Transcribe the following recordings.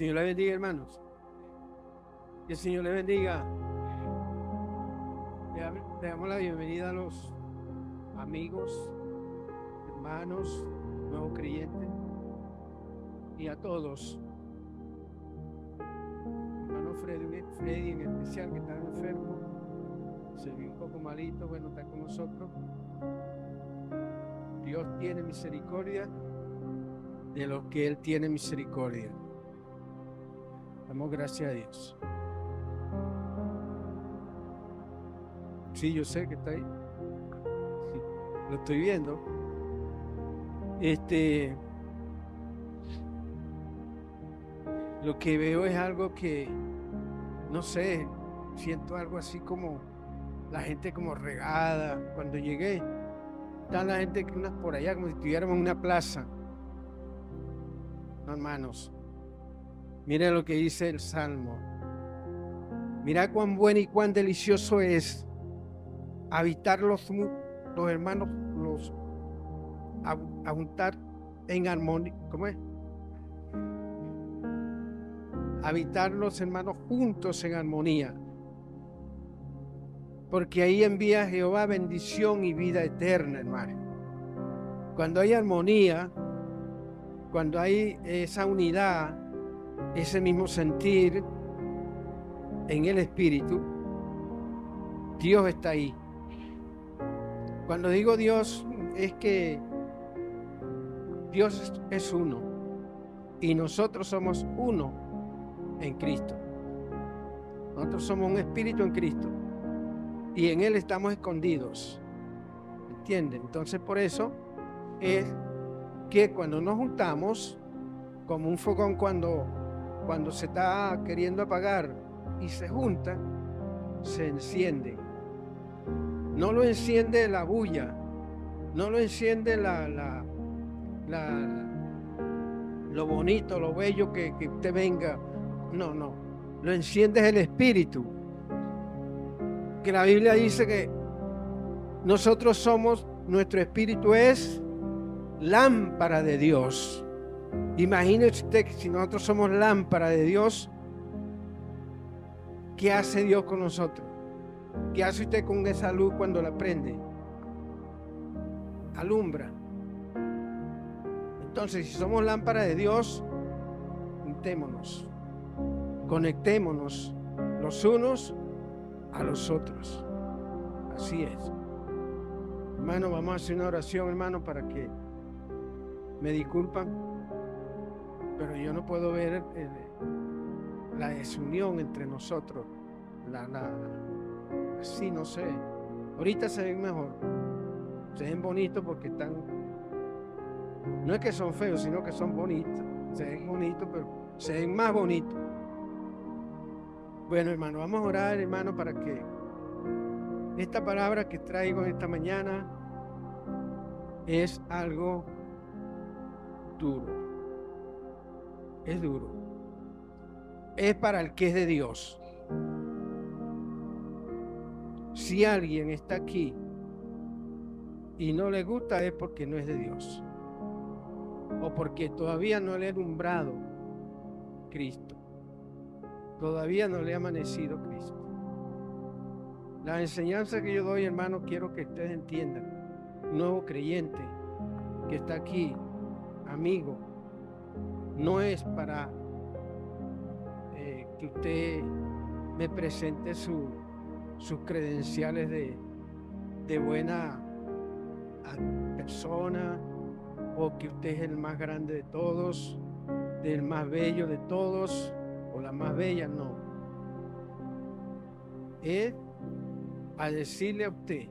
Señor le bendiga, hermanos. Que el Señor le bendiga. Le damos la bienvenida a los amigos, hermanos, nuevos creyentes y a todos. Hermano Freddy en especial, que está enfermo, se vio un poco malito, bueno, está con nosotros. Dios tiene misericordia de los que Él tiene misericordia. Damos gracias a Dios. Sí, yo sé que está ahí. Sí, lo estoy viendo. Lo que veo es algo que, no sé, siento algo así como la gente como regada. Cuando llegué, está la gente por allá como si estuviéramos en una plaza. No, hermanos, miren lo que dice el Salmo. Mira cuán bueno y cuán delicioso es habitar los hermanos, habitar en armonía. ¿Cómo es? Habitar los hermanos juntos en armonía. Porque ahí envía Jehová bendición y vida eterna, hermano. Cuando hay armonía, cuando hay esa unidad, ese mismo sentir en el Espíritu, Dios está ahí. Cuando digo Dios, es que Dios es uno y nosotros somos uno en Cristo. Nosotros somos un espíritu en Cristo y en Él estamos escondidos. ¿Entienden? Entonces por eso es que cuando nos juntamos, como un fogón cuando se está queriendo apagar y se junta, se enciende. No lo enciende la bulla, no lo enciende lo bonito, lo bello que usted venga. No, lo enciende el Espíritu. Que la Biblia dice que nuestro espíritu es lámpara de Dios. Imagínese usted que si nosotros somos lámpara de Dios, ¿qué hace Dios con nosotros? ¿Qué hace usted con esa luz cuando la prende? Alumbra. Entonces, si somos lámpara de Dios, juntémonos, conectémonos los unos a los otros. Así es. Hermano, vamos a hacer una oración, hermano, para que me disculpan, pero yo no puedo ver la desunión entre nosotros. Así, no sé. Ahorita se ven mejor. Se ven bonitos porque están... No es que son feos, sino que son bonitos. Se ven bonitos, pero se ven más bonitos. Bueno, hermano, vamos a orar, hermano, para que esta palabra que traigo esta mañana es algo duro. Es duro. Es para el que es de Dios. Si alguien está aquí y no le gusta, es porque no es de Dios, o porque todavía no le ha alumbrado Cristo, todavía no le ha amanecido Cristo. La enseñanza que yo doy, hermano, quiero que ustedes entiendan. Nuevo creyente que está aquí, amigo, no es para que usted me presente sus credenciales de buena persona, o que usted es el más grande de todos, del más bello de todos, o la más bella. No, es a decirle a usted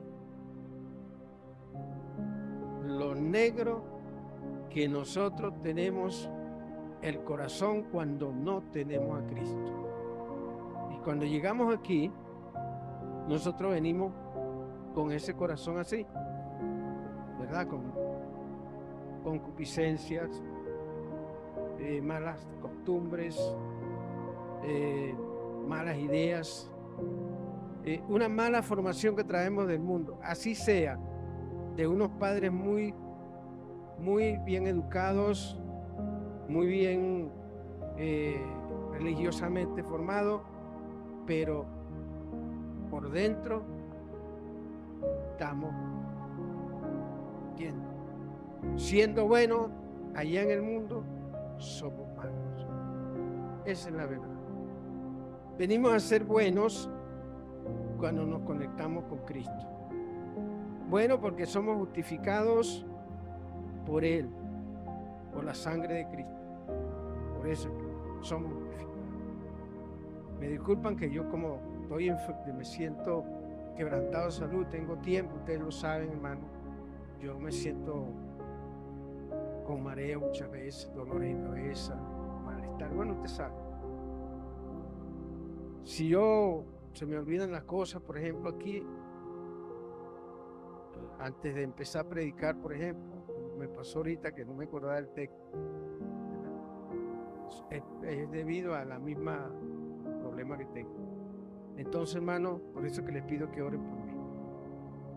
lo negro que nosotros tenemos el corazón cuando no tenemos a Cristo. Y cuando llegamos aquí, nosotros venimos con ese corazón así, ¿verdad? Con concupiscencias, malas costumbres, malas ideas, una mala formación que traemos del mundo, así sea de unos padres muy bien educados, muy bien religiosamente formado, pero por dentro estamos siendo buenos allá en el mundo, somos malos. Esa es la verdad. Venimos a ser buenos cuando nos conectamos con Cristo. Bueno, porque somos justificados por Él, por la sangre de Cristo. Por eso somos justificados. Me disculpan que yo, como me siento quebrantado de salud, tengo tiempo, ustedes lo saben, hermano. Yo me siento con mareo muchas veces, dolores de cabeza, malestar. Bueno, usted sabe. Si se me olvidan las cosas, por ejemplo, aquí, antes de empezar a predicar, por ejemplo, me pasó ahorita que no me acordaba del texto. Es debido a la misma problema que tengo. Entonces, hermano, por eso que les pido que oren por mí.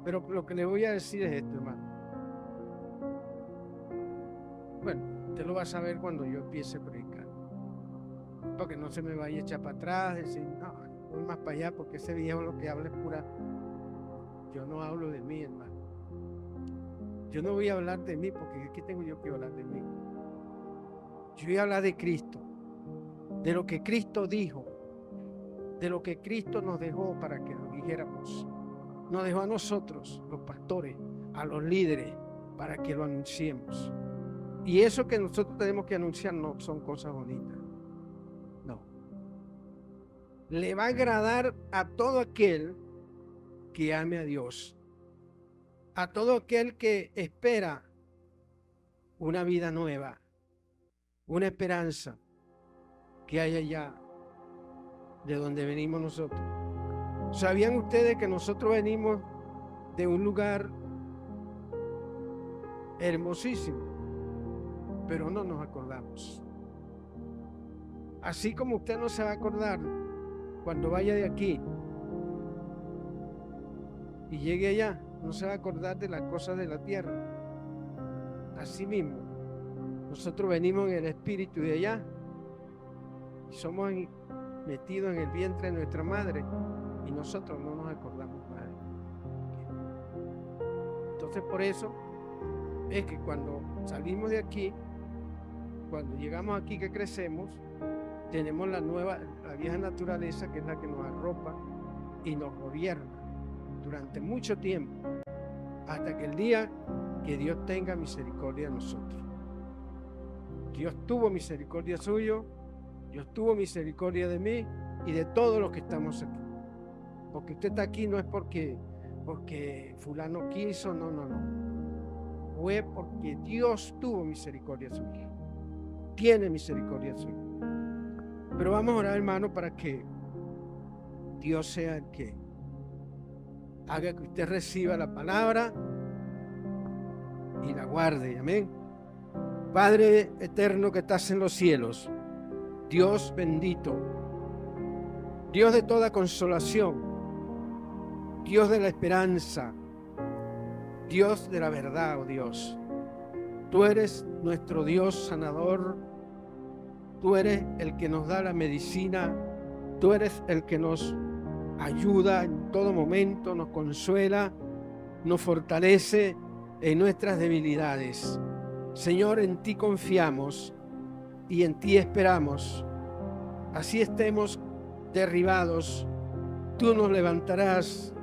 Pero lo que les voy a decir es esto, hermano. Bueno, usted lo va a saber cuando yo empiece a predicar. Porque no se me vaya a echar para atrás, decir, no, voy más para allá, porque ese viejo lo que habla es pura. Yo no hablo de mí, hermano. Yo no voy a hablar de mí, porque ¿qué tengo yo que hablar de mí? Yo voy a hablar de Cristo, de lo que Cristo dijo, de lo que Cristo nos dejó para que lo dijéramos. Nos dejó a nosotros, los pastores, a los líderes, para que lo anunciemos. Y eso que nosotros tenemos que anunciar no son cosas bonitas. No. Le va a agradar a todo aquel que ame a Dios. A todo aquel que espera una vida nueva, una esperanza que hay allá de donde venimos nosotros. ¿Sabían ustedes que nosotros venimos de un lugar hermosísimo, pero no nos acordamos? Así como usted no se va a acordar cuando vaya de aquí y llegue allá, no se va a acordar de las cosas de la tierra. Así mismo, nosotros venimos en el espíritu de allá y somos metidos en el vientre de nuestra madre y nosotros no nos acordamos más. Entonces, por eso es que cuando salimos de aquí, cuando llegamos aquí que crecemos, tenemos la vieja naturaleza, que es la que nos arropa y nos gobierna durante mucho tiempo, hasta que el día que Dios tenga misericordia de nosotros. Dios tuvo misericordia suyo, Dios tuvo misericordia de mí y de todos los que estamos aquí. Porque usted está aquí no es porque fulano quiso, no. Fue porque Dios tuvo misericordia suya. Tiene misericordia suya. Pero vamos a orar, hermano, para que Dios sea el que haga que usted reciba la palabra y la guarde. Amén. Padre eterno que estás en los cielos, Dios bendito, Dios de toda consolación, Dios de la esperanza, Dios de la verdad, oh Dios. Tú eres nuestro Dios sanador, tú eres el que nos da la medicina, tú eres el que nos ayuda en todo momento, nos consuela, nos fortalece en nuestras debilidades. Señor, en ti confiamos y en ti esperamos. Así estemos derribados, tú nos levantarás.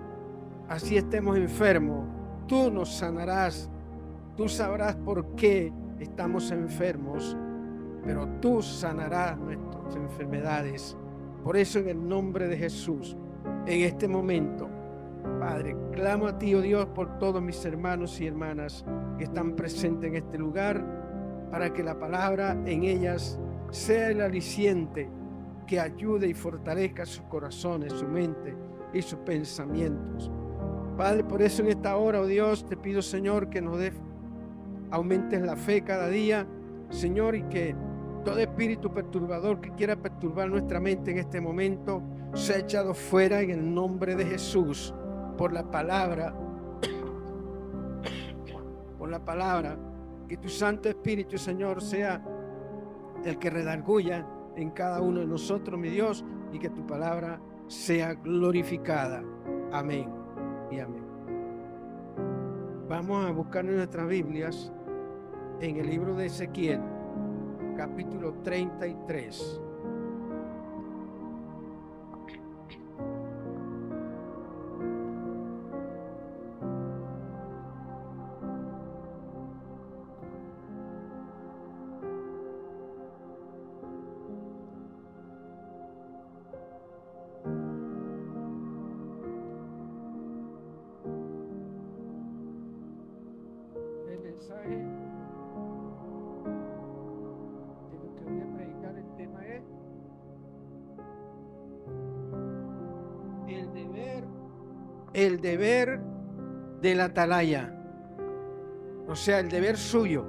Así estemos enfermos, tú nos sanarás. Tú sabrás por qué estamos enfermos, pero tú sanarás nuestras enfermedades. Por eso, en el nombre de Jesús, en este momento, Padre, clamo a ti, oh Dios, por todos mis hermanos y hermanas que están presentes en este lugar, para que la palabra en ellas sea el aliciente que ayude y fortalezca sus corazones, su mente y sus pensamientos. Padre, por eso en esta hora, oh Dios, te pido, Señor, que nos aumentes la fe cada día, Señor, y que todo espíritu perturbador que quiera perturbar nuestra mente en este momento sea echado fuera en el nombre de Jesús, por la palabra, que tu Santo Espíritu, Señor, sea el que redarguya en cada uno de nosotros, mi Dios, y que tu palabra sea glorificada. Amén y amén. Vamos a buscar en nuestras Biblias en el libro de Ezequiel, capítulo 33. El mensaje de lo que voy a predicar, el tema es el deber del atalaya, o sea, el deber suyo,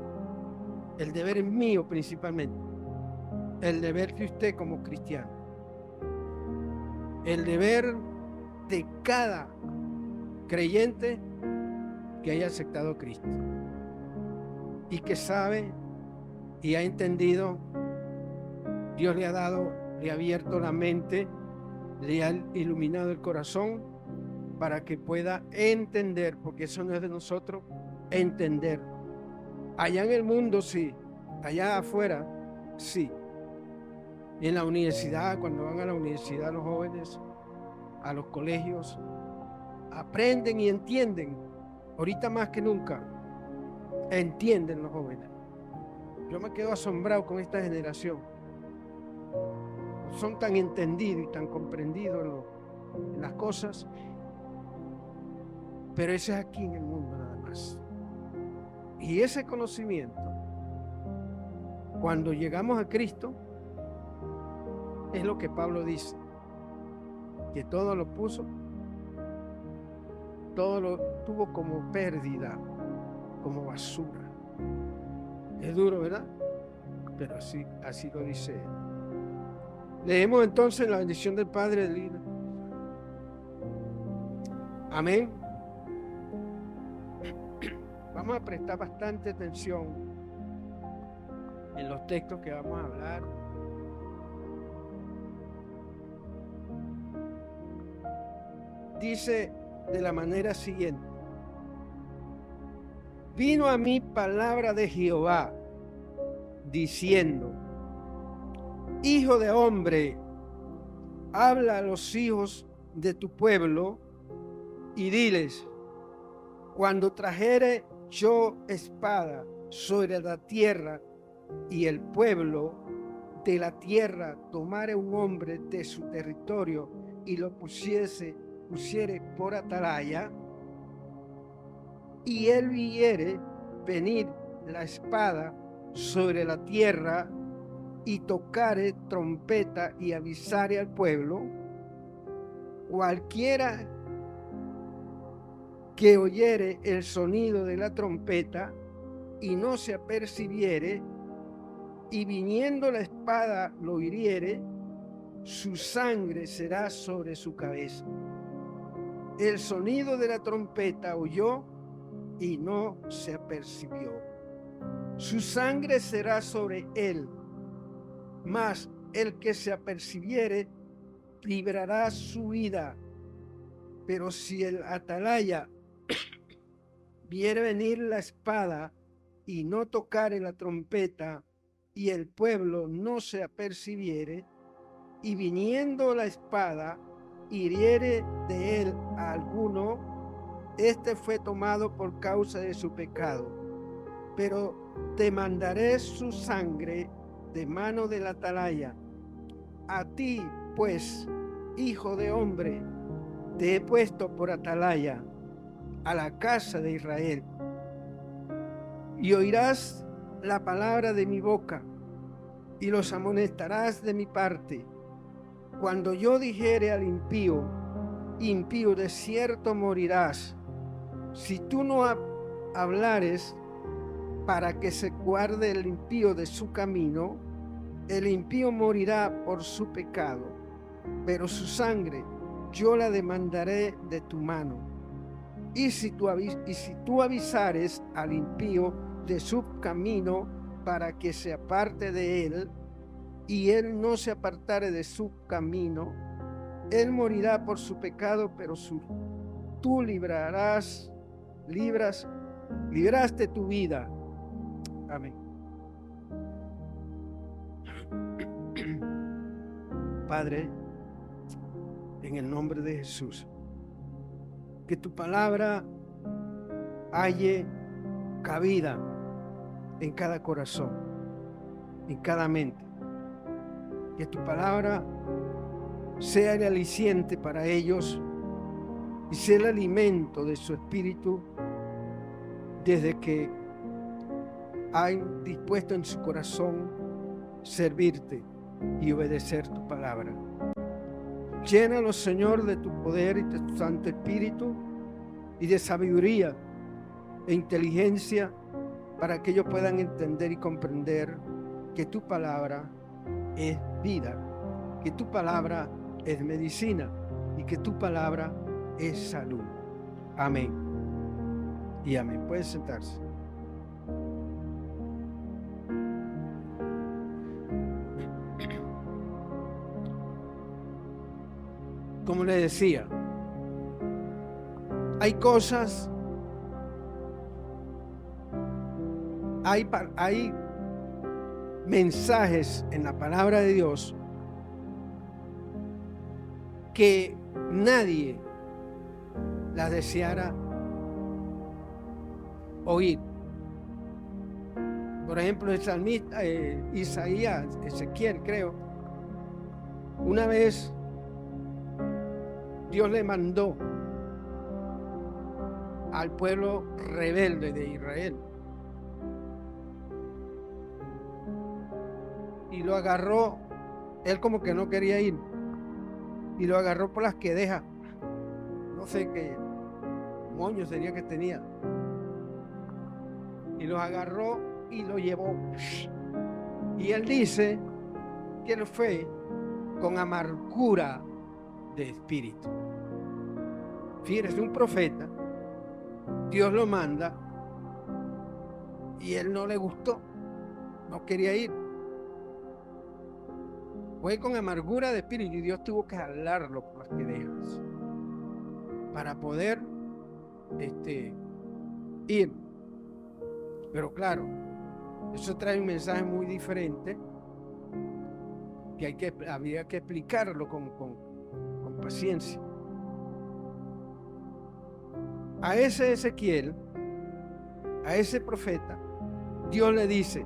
el deber mío principalmente, el deber de usted como cristiano, el deber de cada creyente que haya aceptado a Cristo y que sabe y ha entendido. Dios le ha dado, le ha abierto la mente, le ha iluminado el corazón para que pueda entender, porque eso no es de nosotros, entender. Allá en el mundo sí, allá afuera sí. En la universidad, cuando van a la universidad los jóvenes, a los colegios, aprenden y entienden. Ahorita más que nunca, entienden los jóvenes. Yo me quedo asombrado con esta generación. Son tan entendidos y tan comprendidos en las cosas, pero ese es aquí en el mundo nada más. Y ese conocimiento, cuando llegamos a Cristo, es lo que Pablo dice, que todo lo puso, todo lo tuvo como pérdida, como basura. Es duro, ¿verdad? Pero así lo dice él. Leemos entonces la bendición del Padre, del Hijo. Amén. Vamos a prestar bastante atención en los textos que vamos a hablar. Dice de la manera siguiente: vino a mí palabra de Jehová, diciendo: Hijo de hombre, habla a los hijos de tu pueblo y diles: cuando trajere yo espada sobre la tierra y el pueblo de la tierra tomare un hombre de su territorio y lo pusiere por atalaya, y él viere venir la espada sobre la tierra y tocare trompeta y avisare al pueblo, cualquiera que oyere el sonido de la trompeta y no se apercibiere, y viniendo la espada lo hiriere, su sangre será sobre su cabeza. El sonido de la trompeta oyó y no se apercibió. Su sangre será sobre él, mas el que se apercibiere librará su vida. Pero si el atalaya viere venir la espada y no tocare la trompeta, y el pueblo no se apercibiere, y viniendo la espada hiriere de él a alguno, este fue tomado por causa de su pecado. Pero te mandaré su sangre de mano del atalaya. A ti, pues, hijo de hombre, te he puesto por atalaya a la casa de Israel. Y oirás la palabra de mi boca, y los amonestarás de mi parte. Cuando yo dijere al impío, impío, de cierto morirás, si tú no hablares para que se guarde el impío de su camino, el impío morirá por su pecado, pero su sangre yo la demandaré de tu mano. Y si tú avisares al impío de su camino para que se aparte de él, y él no se apartare de su camino, él morirá por su pecado, pero tú libraste tu vida. Amén. Padre, en el nombre de Jesús, que tu palabra halle cabida en cada corazón, en cada mente. Que tu palabra sea el aliciente para ellos y sea el alimento de su espíritu desde que han dispuesto en su corazón servirte y obedecer tu palabra. Llénalos, Señor, de tu poder y de tu Santo Espíritu y de sabiduría e inteligencia para que ellos puedan entender y comprender que tu palabra es vida, que tu palabra es medicina y que tu palabra es salud. Amén. Y amén. Pueden sentarse. Como le decía, hay cosas, hay mensajes en la palabra de Dios que nadie la deseara oír. Por ejemplo, el salmista Isaías, Ezequiel, creo, una vez Dios le mandó al pueblo rebelde de Israel y lo agarró, él como que no quería ir, y lo agarró por las quedejas, no sé qué moño sería que tenía, y lo agarró y lo llevó, y él dice que él fue con amargura de espíritu. Fíjese, un profeta, Dios lo manda y él no le gustó, no quería ir, fue con amargura de espíritu y Dios tuvo que jalarlo por las quedejas para poder ir. Pero claro, eso trae un mensaje muy diferente que habría que explicarlo con paciencia. A ese Ezequiel, a ese profeta, Dios le dice,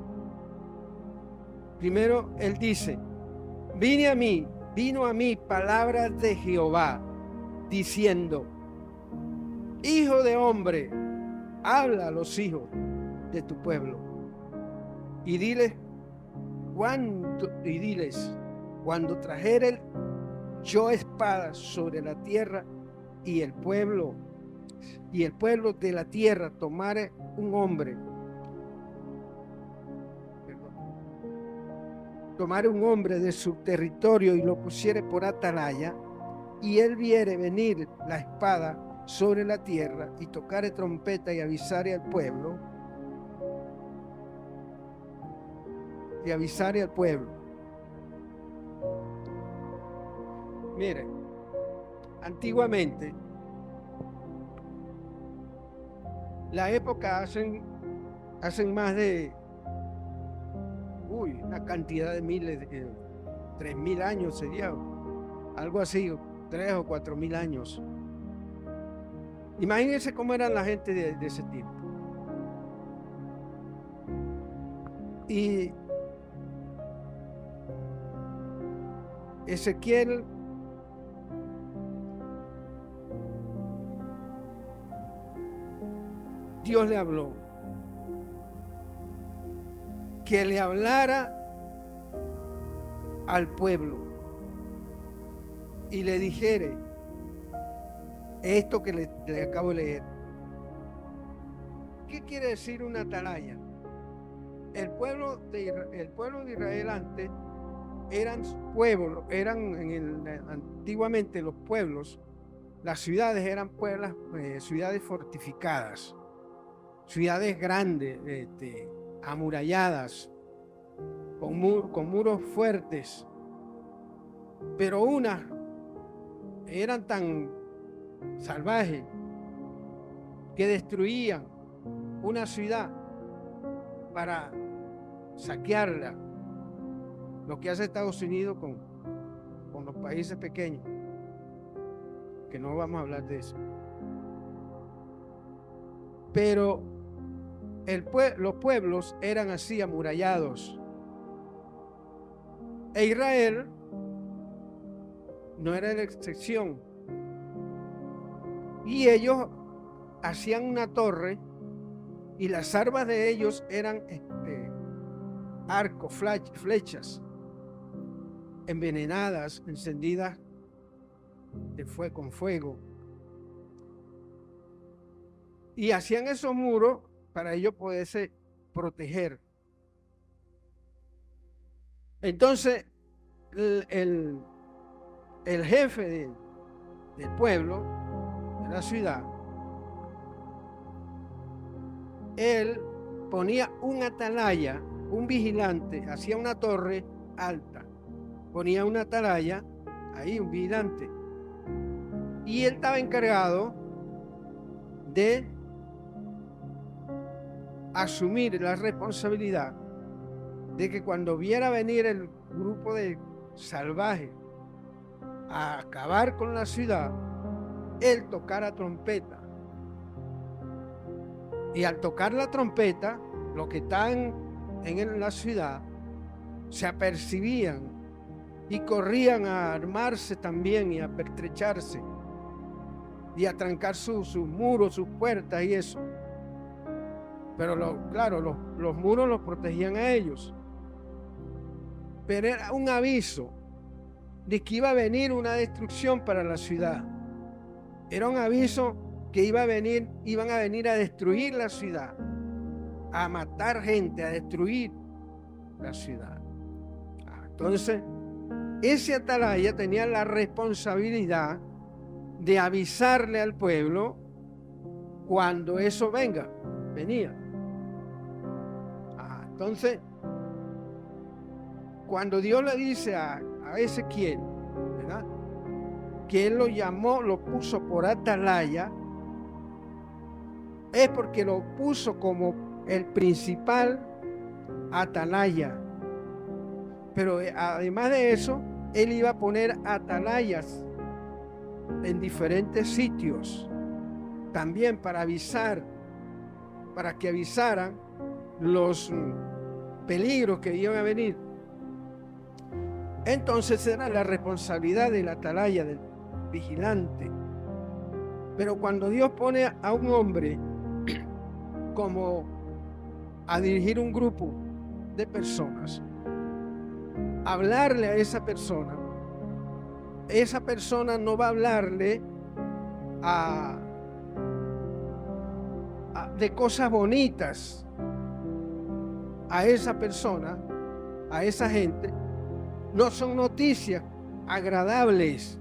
primero él dice, vino a mí palabras de Jehová, diciendo, hijo de hombre, habla a los hijos de tu pueblo y diles, cuando trajere yo espada sobre la tierra y el pueblo de la tierra tomare un hombre de su territorio y lo pusiere por atalaya, y él viere venir la espada sobre la tierra y tocare trompeta y avisare al pueblo, Mire, antiguamente, la época hacen más de una cantidad de miles, 3.000 años sería, algo así, 3 o 4.000 años. Imagínense cómo eran la gente de ese tiempo. Y Ezequiel Dios le habló que le hablara al pueblo y le dijere esto que le acabo de leer. ¿Qué quiere decir una atalaya? El pueblo de Israel antes antiguamente los pueblos, las ciudades eran ciudades fortificadas, ciudades grandes, amuralladas, con muros fuertes, pero unas eran tan salvajes que destruían una ciudad para saquearla, lo que hace Estados Unidos con los países pequeños, que no vamos a hablar de eso. Pero los pueblos eran así, amurallados. E Israel no era la excepción. Y ellos hacían una torre y las armas de ellos eran arcos, flechas envenenadas, encendidas con fuego. Y hacían esos muros para ellos poderse proteger. Entonces, el jefe del pueblo, de la ciudad, él ponía un atalaya, un vigilante, hacía una torre alta, ponía una atalaya, ahí un vigilante, y él estaba encargado de asumir la responsabilidad de que cuando viera venir el grupo de salvajes a acabar con la ciudad, él tocara trompeta. Y al tocar la trompeta, los que están en la ciudad se apercibían y corrían a armarse también y a pertrecharse y a trancar sus muros, sus puertas y eso. Pero claro, los muros los protegían a ellos. Pero era un aviso de que iba a venir una destrucción para la ciudad. Era un aviso que iban a venir a destruir la ciudad, a matar gente, a destruir la ciudad. Entonces, ese atalaya tenía la responsabilidad de avisarle al pueblo cuando eso venía. Entonces, cuando Dios le dice a Ezequiel, ¿verdad?, que él lo llamó, lo puso por atalaya, es porque lo puso como el principal atalaya. Pero además de eso, él iba a poner atalayas en diferentes sitios, también para avisar, para que avisaran los peligros que iban a venir. Entonces era la responsabilidad del atalaya, del vigilante. Pero cuando Dios pone a un hombre como a dirigir un grupo de personas, hablarle a esa persona no va a hablarle de cosas bonitas a esa persona, a esa gente. No son noticias agradables.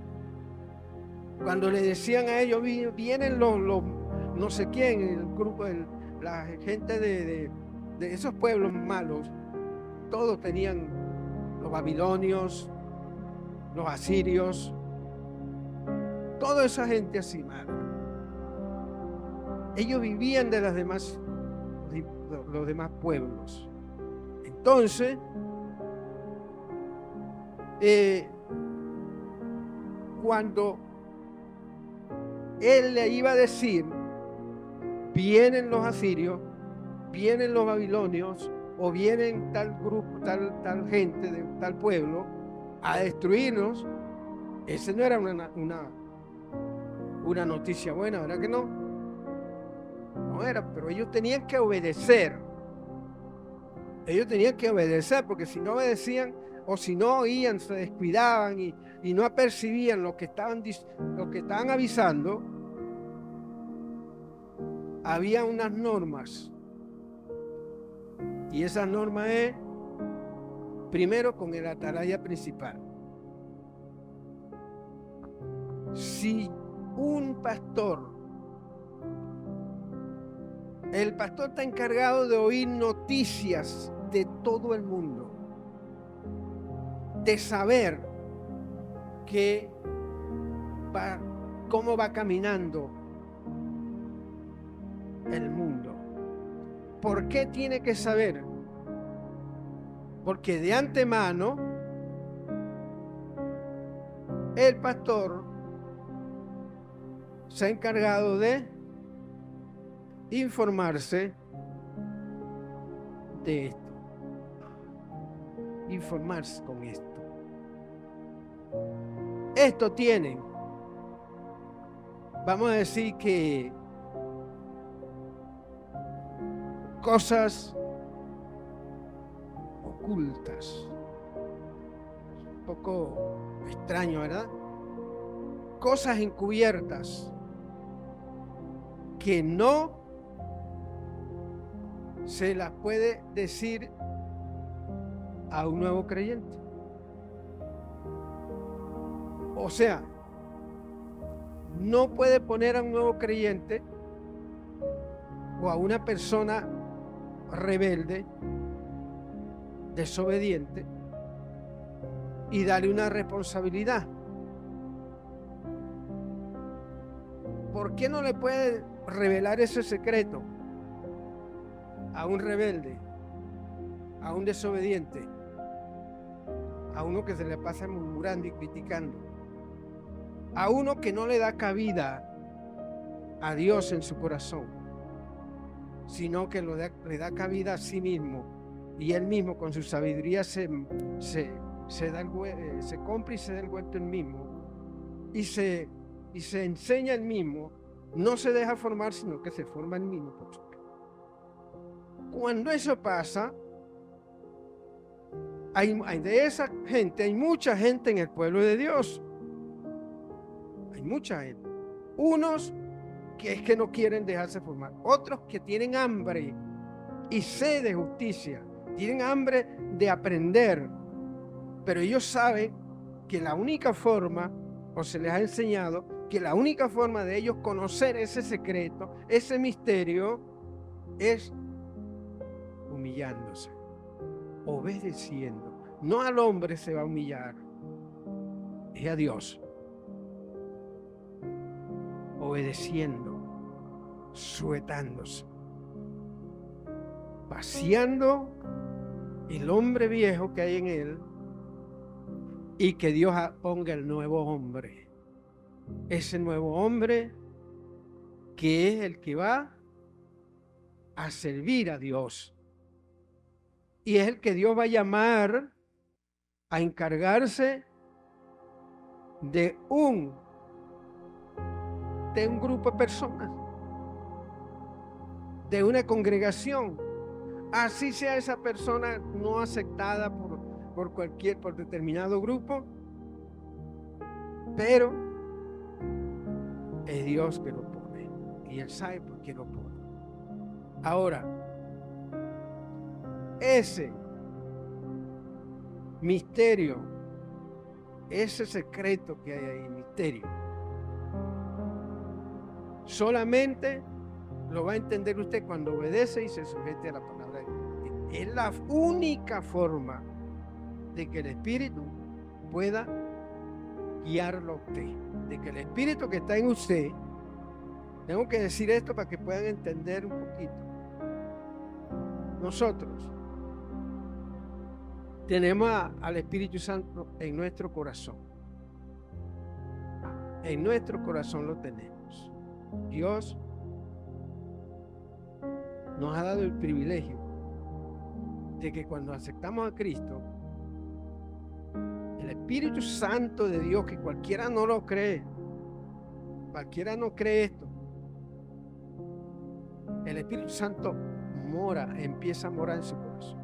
Cuando le decían a ellos, vienen los no sé quién, el grupo, la gente de esos pueblos malos, todos tenían los babilonios, los asirios, toda esa gente así mala. Ellos vivían de los demás pueblos. Entonces, cuando él le iba a decir, vienen los asirios, vienen los babilonios, o vienen tal grupo, tal gente de tal pueblo a destruirnos, ese no era una noticia buena, ¿verdad que no? No era, pero ellos tenían que obedecer. Ellos tenían que obedecer, porque si no obedecían, o si no oían, se descuidaban y no apercibían lo que estaban avisando, había unas normas. Y esa norma es, primero, con el atalaya principal. Si un pastor, el pastor está encargado de oír noticias de todo el mundo, de saber cómo va caminando el mundo. ¿Por qué tiene que saber? Porque de antemano el pastor se ha encargado de informarse de esto, informarse con esto. Esto tiene, vamos a decir que cosas ocultas, un poco extraño, ¿verdad? Cosas encubiertas que no se las puede decir a un nuevo creyente. O sea, no puede poner a un nuevo creyente o a una persona rebelde, desobediente, y darle una responsabilidad. ¿Por qué no le puede revelar ese secreto a un rebelde, a un desobediente, a uno que se le pasa murmurando y criticando, a uno que no le da cabida a Dios en su corazón, sino que le da cabida a sí mismo, y él mismo con su sabiduría se compra y se da el vuelto él mismo, y se enseña el mismo, no se deja formar, sino que se forma el mismo. Cuando eso pasa, de esa gente, hay mucha gente en el pueblo de Dios. Hay mucha gente. Unos que es que no quieren dejarse formar, otros que tienen hambre y sed de justicia, tienen hambre de aprender, pero ellos saben que la única forma, o se les ha enseñado, que la única forma de ellos conocer ese secreto, ese misterio, es humillándose, obedeciendo. No al hombre se va a humillar, es a Dios. Obedeciendo, sujetándose, vaciando el hombre viejo que hay en él, y que Dios ponga el nuevo hombre. Ese nuevo hombre que es el que va a servir a Dios. Y es el que Dios va a llamar a encargarse de un grupo de personas, de una congregación, así sea esa persona no aceptada por determinado grupo, pero es Dios que lo pone y Él sabe por qué lo pone. Ahora, ese misterio, ese secreto que hay ahí, misterio, solamente lo va a entender usted cuando obedece y se sujete a la palabra de Dios. Es la única forma de que el Espíritu pueda guiarlo a usted, de que el Espíritu que está en usted, tengo que decir esto para que puedan entender un poquito. Nosotros tenemos al Espíritu Santo en nuestro corazón. En nuestro corazón lo tenemos. Dios nos ha dado el privilegio de que cuando aceptamos a Cristo, el Espíritu Santo de Dios, que cualquiera no lo cree, cualquiera no cree esto, el Espíritu Santo empieza a morar en su corazón.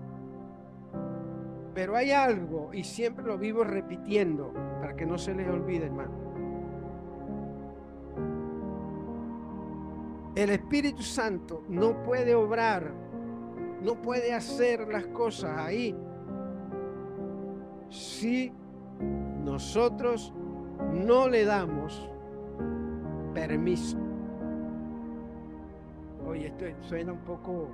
Pero hay algo, y siempre lo vivo repitiendo para que no se les olvide, hermano. El Espíritu Santo no puede obrar, no puede hacer las cosas ahí si nosotros no le damos permiso. Oye, esto suena un poco,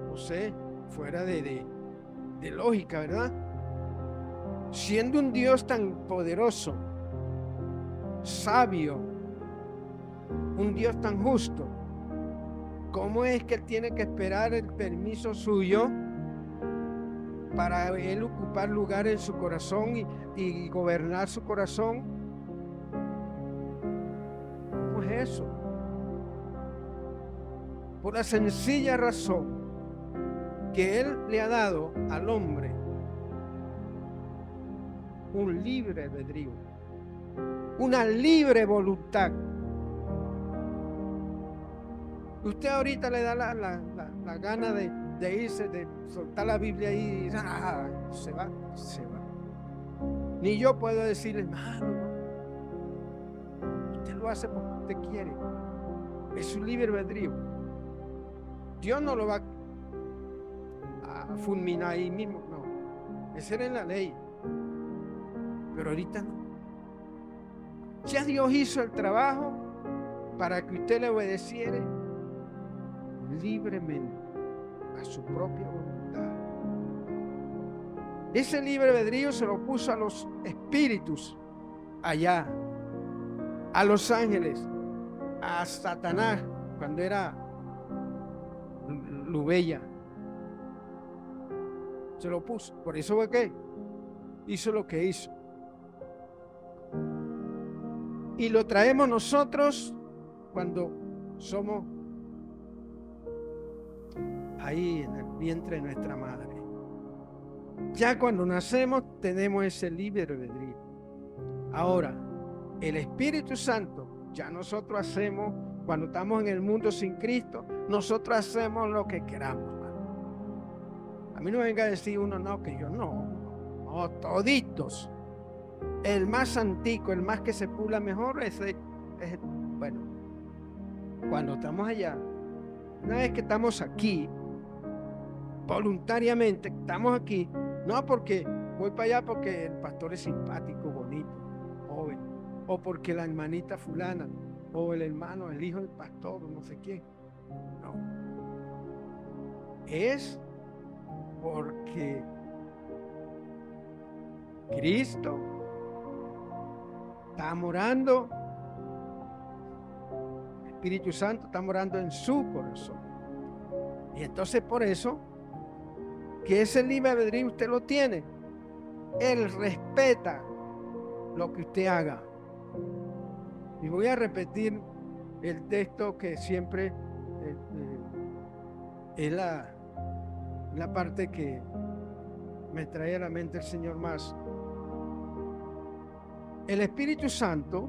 no sé, fuera de de lógica, ¿verdad? Siendo un Dios tan poderoso, sabio, un Dios tan justo, ¿cómo es que Él tiene que esperar el permiso suyo para Él ocupar lugar en su corazón y gobernar su corazón? ¿Cómo es eso? Por la sencilla razón que Él le ha dado al hombre un libre albedrío, una libre voluntad. Usted ahorita le da la gana de irse, de soltar la Biblia y se va. Ni yo puedo decirle, hermano, usted lo hace porque usted quiere. Es su libre albedrío. Dios no lo va a fulminar ahí mismo, no. Ese era en la ley. Pero ahorita no. Ya Dios hizo el trabajo para que usted le obedeciera libremente a su propia voluntad. Ese libre albedrío se lo puso a los espíritus allá, a los ángeles, a Satanás cuando era Lubella. Se lo puso. Por eso fue que hizo lo que hizo. Y lo traemos nosotros cuando somos ahí en el vientre de nuestra madre. Ya cuando nacemos tenemos ese libre albedrío. Ahora, el Espíritu Santo, ya nosotros hacemos, cuando estamos en el mundo sin Cristo, nosotros hacemos lo que queramos. A mí no venga a decir uno, no, que yo no, toditos. El más antico, el más que se pula mejor, bueno, cuando estamos allá, una vez que estamos aquí, voluntariamente estamos aquí, no porque voy para allá porque el pastor es simpático, bonito, joven, o porque la hermanita fulana, o el hermano, el hijo del pastor, o no sé quién. No. Es porque Cristo está morando, el Espíritu Santo está morando en su corazón. Y entonces por eso que ese libre albedrío usted lo tiene. Él respeta lo que usted haga. Y voy a repetir el texto que siempre es la parte que me trae a la mente el Señor más. El Espíritu Santo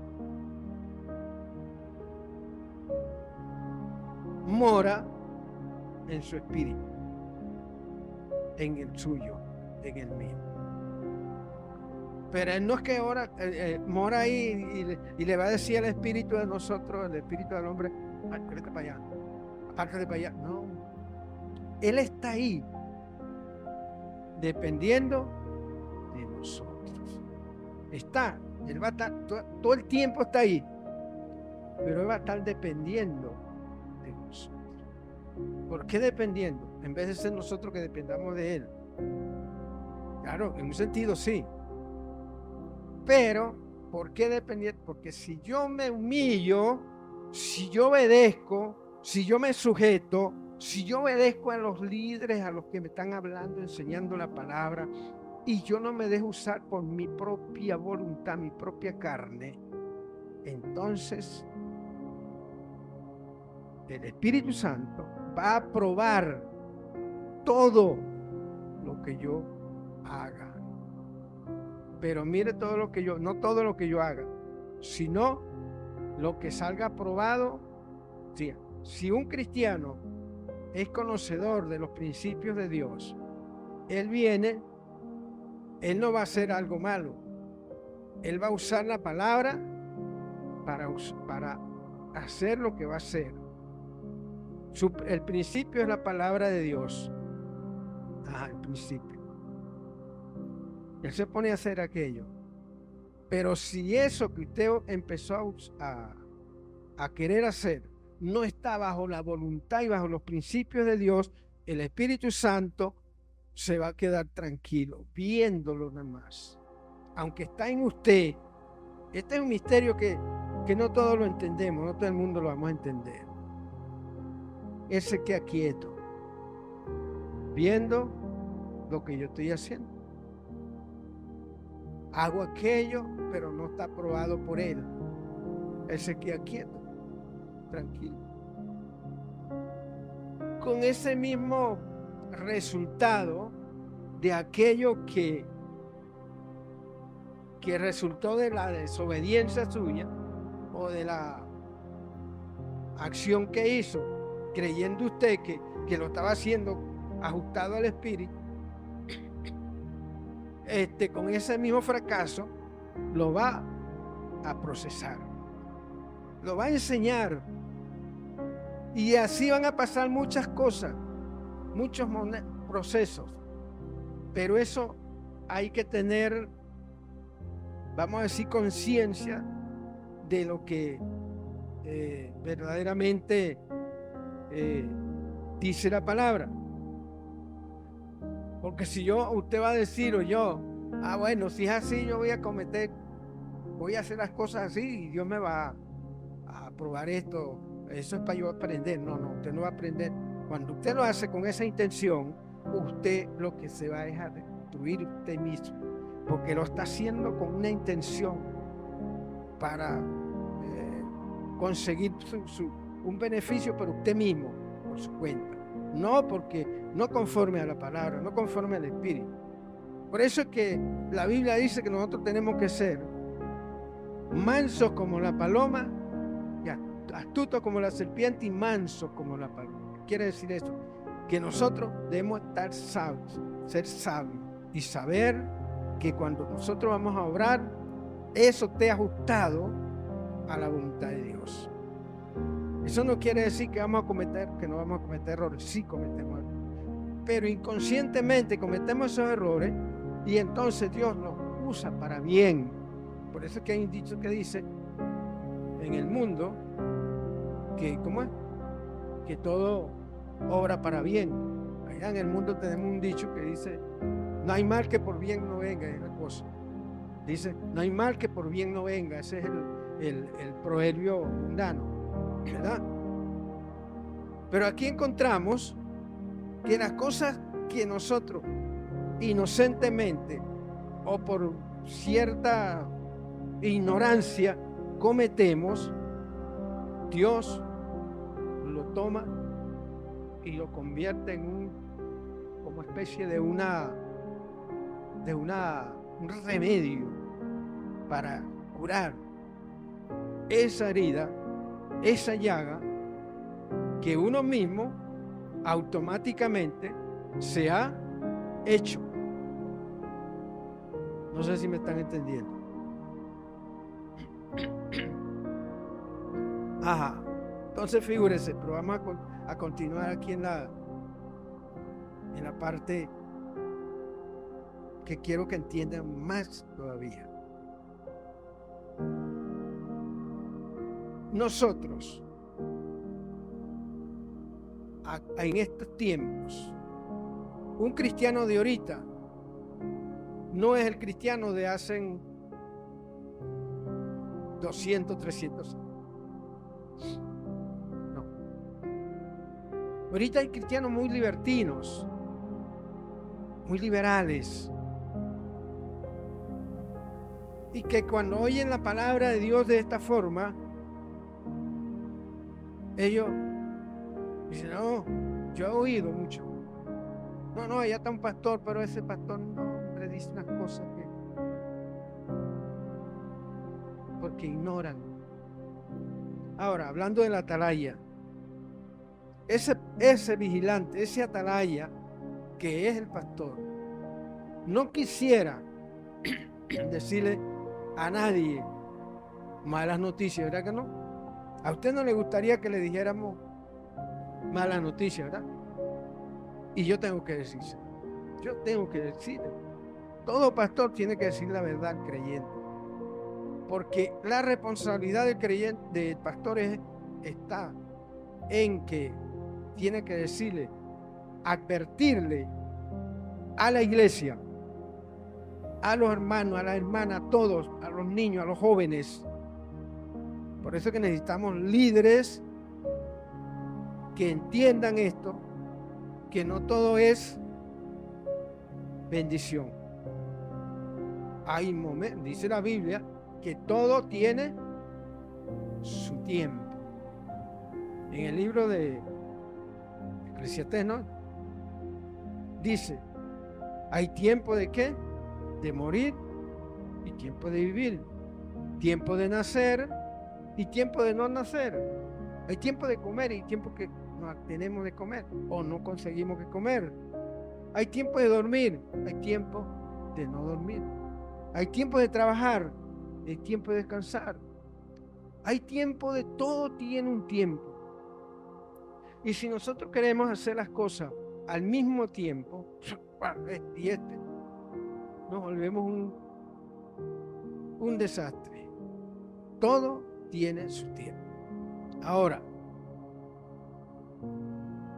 mora en su espíritu, en el suyo, en el mío. Pero Él no es que ahora mora ahí y le va a decir al espíritu de nosotros, el espíritu del hombre, apártate para allá, apártate para allá. No, Él está ahí, dependiendo de nosotros. Él va a estar, todo el tiempo está ahí, pero Él va a estar dependiendo de nosotros. ¿Por qué dependiendo? En vez de ser nosotros que dependamos de Él. Claro, en un sentido sí. Pero, ¿por qué dependiendo? Porque si yo me humillo, si yo obedezco, si yo me sujeto, si yo obedezco a los líderes, a los que me están hablando, enseñando la palabra, y yo no me dejo usar por mi propia voluntad, mi propia carne, entonces el Espíritu Santo va a probar todo lo que yo haga. Pero mire todo lo que yo, no todo lo que yo haga, sino lo que salga aprobado. Sí, si un cristiano es conocedor de los principios de Dios, él no va a hacer algo malo. Él va a usar la palabra para hacer lo que va a hacer. El principio es la palabra de Dios. El principio. Él se pone a hacer aquello. Pero si eso que usted empezó a querer hacer no está bajo la voluntad y bajo los principios de Dios, el Espíritu Santo se va a quedar tranquilo viéndolo nada más. Aunque está en usted, este es un misterio que no todos lo entendemos, no todo el mundo lo vamos a entender. Él se queda quieto, viendo lo que yo estoy haciendo. Hago aquello, pero no está aprobado por él. Él se queda quieto, tranquilo. Con ese mismo resultado de aquello que resultó de la desobediencia suya o de la acción que hizo, creyendo usted que lo estaba haciendo ajustado al espíritu, con ese mismo fracaso lo va a procesar, lo va a enseñar, y así van a pasar muchas cosas, muchos procesos, pero eso hay que tener, vamos a decir, conciencia de lo que verdaderamente dice la palabra. Porque si usted va a decir, o yo, bueno, si es así, yo voy a hacer las cosas así y Dios me va a aprobar esto, eso es para yo aprender. No, usted no va a aprender. Cuando usted lo hace con esa intención, usted lo que se va es a destruir usted mismo, porque lo está haciendo con una intención para conseguir un beneficio para usted mismo, por su cuenta. No conforme a la palabra, no conforme al espíritu. Por eso es que la Biblia dice que nosotros tenemos que ser mansos como la paloma, astutos como la serpiente y mansos como la paloma. ¿Qué quiere decir esto? Que nosotros debemos estar sabios, ser sabios y saber que cuando nosotros vamos a obrar, eso esté ajustado a la voluntad de Dios. Eso no quiere decir que no vamos a cometer errores. Sí cometemos errores, pero inconscientemente cometemos esos errores y entonces Dios los usa para bien. Por eso es que hay un dicho que dice en el mundo que, ¿cómo es? Que todo obra para bien. Allá en el mundo tenemos un dicho que dice: no hay mal que por bien no venga, es la cosa. Dice: no hay mal que por bien no venga. Ese es el proverbio mundano, ¿verdad? Pero aquí encontramos que las cosas que nosotros inocentemente o por cierta ignorancia cometemos, Dios lo toma y lo convierte en como especie de un remedio para curar esa herida, esa llaga que uno mismo automáticamente se ha hecho. No sé si me están entendiendo. Ajá. Entonces figúrese, pero vamos a continuar aquí en la parte que quiero que entiendan más todavía. Nosotros, en estos tiempos, un cristiano de ahorita no es el cristiano de hace 200, 300 años. No. Ahorita hay cristianos muy libertinos, muy liberales, y que cuando oyen la palabra de Dios de esta forma, ellos dicen: no, yo he oído mucho. No, allá está un pastor, pero ese pastor no le dice unas cosas porque ignoran. Ahora, hablando de la atalaya, ese vigilante, ese atalaya que es el pastor, no quisiera decirle a nadie malas noticias, ¿verdad que no? A usted no le gustaría que le dijéramos malas noticias, ¿verdad? Y yo tengo que decirse. Todo pastor tiene que decir la verdad al creyente, porque la responsabilidad del creyente, del pastor, está en que tiene que decirle, advertirle a la iglesia, a los hermanos, a las hermanas, a todos, a los niños, a los jóvenes. Por eso es que necesitamos líderes que entiendan esto, que no todo es bendición. Hay momentos, dice la Biblia, que todo tiene su tiempo. En el libro de Eclesiastés, ¿no? Dice, hay tiempo de ¿qué? De morir y tiempo de vivir. Tiempo de nacer y tiempo de no nacer. Hay tiempo de comer y tiempo que no tenemos de comer o no conseguimos de comer. Hay tiempo de dormir, hay tiempo de no dormir. Hay tiempo de trabajar, hay tiempo de descansar. Hay tiempo de todo, tiene un tiempo. Y si nosotros queremos hacer las cosas al mismo tiempo, nos volvemos un desastre. Todo tiene su tiempo. Ahora,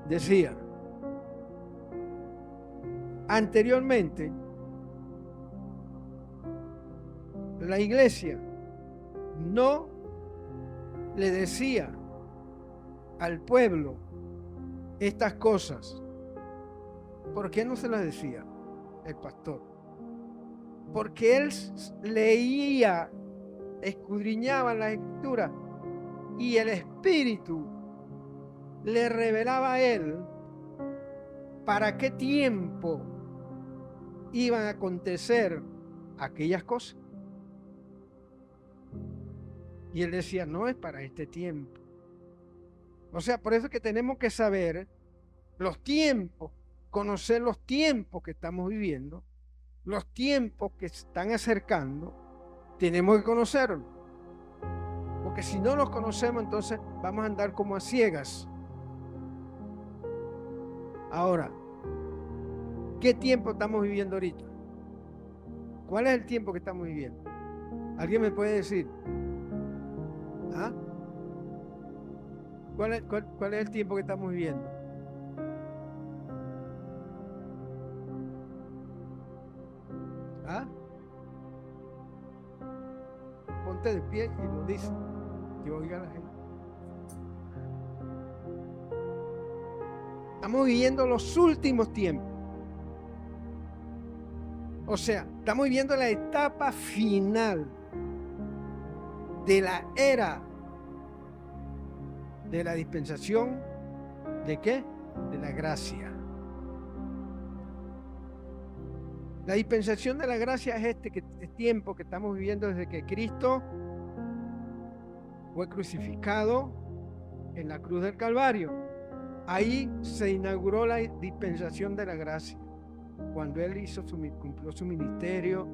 decía, anteriormente, la iglesia no le decía al pueblo estas cosas. ¿Por qué no se las decía el pastor? Porque él leía, escudriñaba la escritura y el Espíritu le revelaba a él para qué tiempo iban a acontecer aquellas cosas. Y él decía, no es para este tiempo. O sea, por eso es que tenemos que saber los tiempos, conocer los tiempos que estamos viviendo, los tiempos que se están acercando, tenemos que conocerlos. Porque si no los conocemos, entonces vamos a andar como a ciegas. Ahora, ¿qué tiempo estamos viviendo ahorita? ¿Cuál es el tiempo que estamos viviendo? ¿Alguien me puede decir? ¿Ah? ¿Cuál es el tiempo que estamos viviendo? ¿Ah? Ponte de pie y lo dice, que oiga la gente. Estamos viviendo los últimos tiempos. O sea, estamos viviendo la etapa final de la era de la dispensación, ¿de qué? De la gracia. La dispensación de la gracia es este tiempo que estamos viviendo desde que Cristo fue crucificado en la cruz del Calvario. Ahí se inauguró la dispensación de la gracia, cuando Él cumplió su ministerio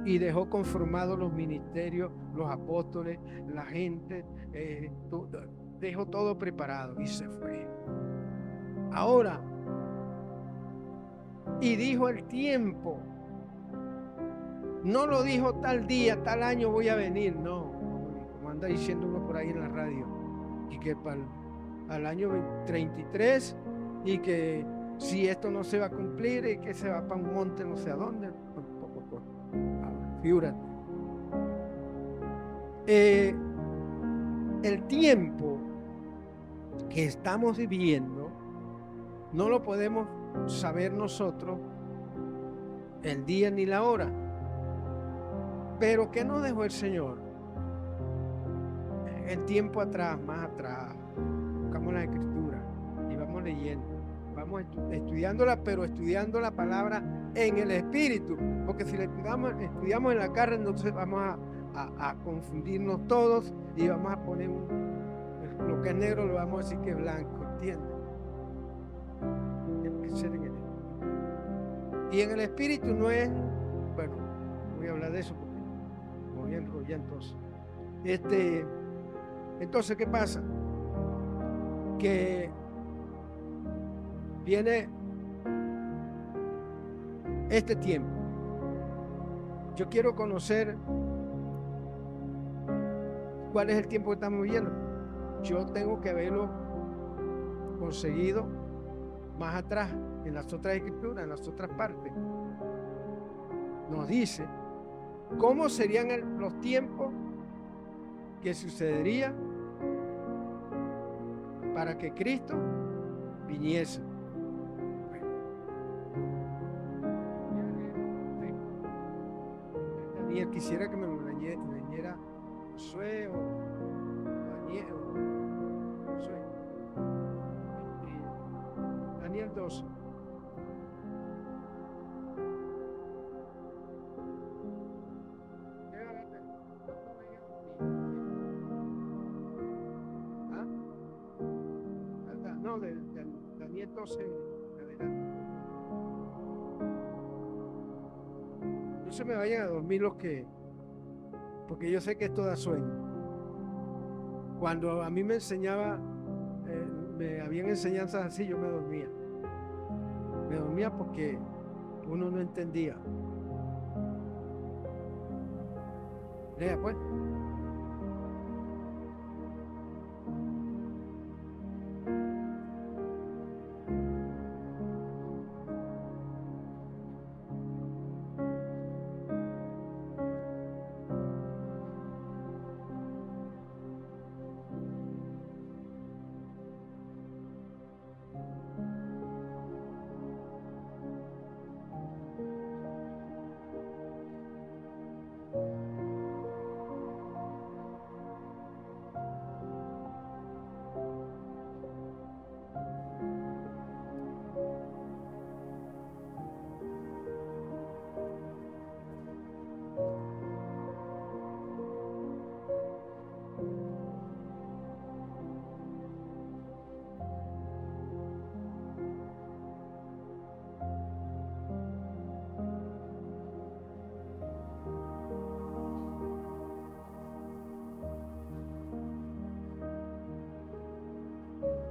y dejó conformados los ministerios, los apóstoles, la gente, dejó todo preparado y se fue. Ahora, y dijo el tiempo, no lo dijo tal día, tal año voy a venir, no, como anda diciendo uno por ahí en la radio, y que al año 33, y que si esto no se va a cumplir, y que se va para un monte no sé a dónde, figúrate. El tiempo que estamos viviendo no lo podemos saber nosotros el día ni la hora. Pero ¿qué nos dejó el Señor? El tiempo atrás, más atrás, buscamos la Escritura y vamos leyendo, vamos estudiándola, pero estudiando la palabra en el Espíritu, porque si la estudiamos en la carne, entonces vamos a confundirnos todos y vamos a poner lo que es negro lo vamos a decir que es blanco, ¿entiendes? Tiene que ser en el Espíritu. Y en el Espíritu no es, bueno, voy a hablar de eso porque me voy a enrollar entonces. Entonces, ¿qué pasa? Que viene este tiempo. Yo quiero conocer cuál es el tiempo que estamos viviendo. Yo tengo que haberlo conseguido más atrás, en las otras escrituras, en las otras partes. nos dice cómo serían los tiempos que sucedería para que Cristo viniese. Daniel, quisiera que me lo leyera Josué o Daniel o Josué. Daniel 12. No, de Daniel 12 adelante. No se me vayan a dormir los que, porque yo sé que esto da sueño. Cuando a mí me enseñaba, me habían enseñanzas así, yo me dormía. Me dormía porque uno no entendía. Lea pues.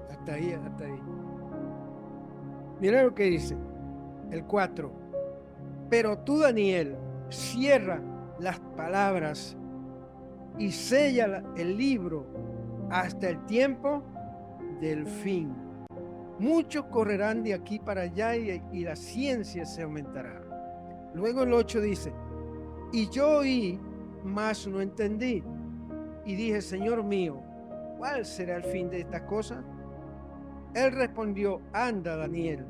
Hasta ahí, hasta ahí. Mira lo que dice el 4. Pero tú, Daniel, cierra las palabras y sella el libro hasta el tiempo del fin. Muchos correrán de aquí para allá y la ciencia se aumentará. Luego el 8 dice, y yo oí, mas no entendí. Y dije, Señor mío, ¿cuál será el fin de estas cosas? Él respondió, anda, Daniel,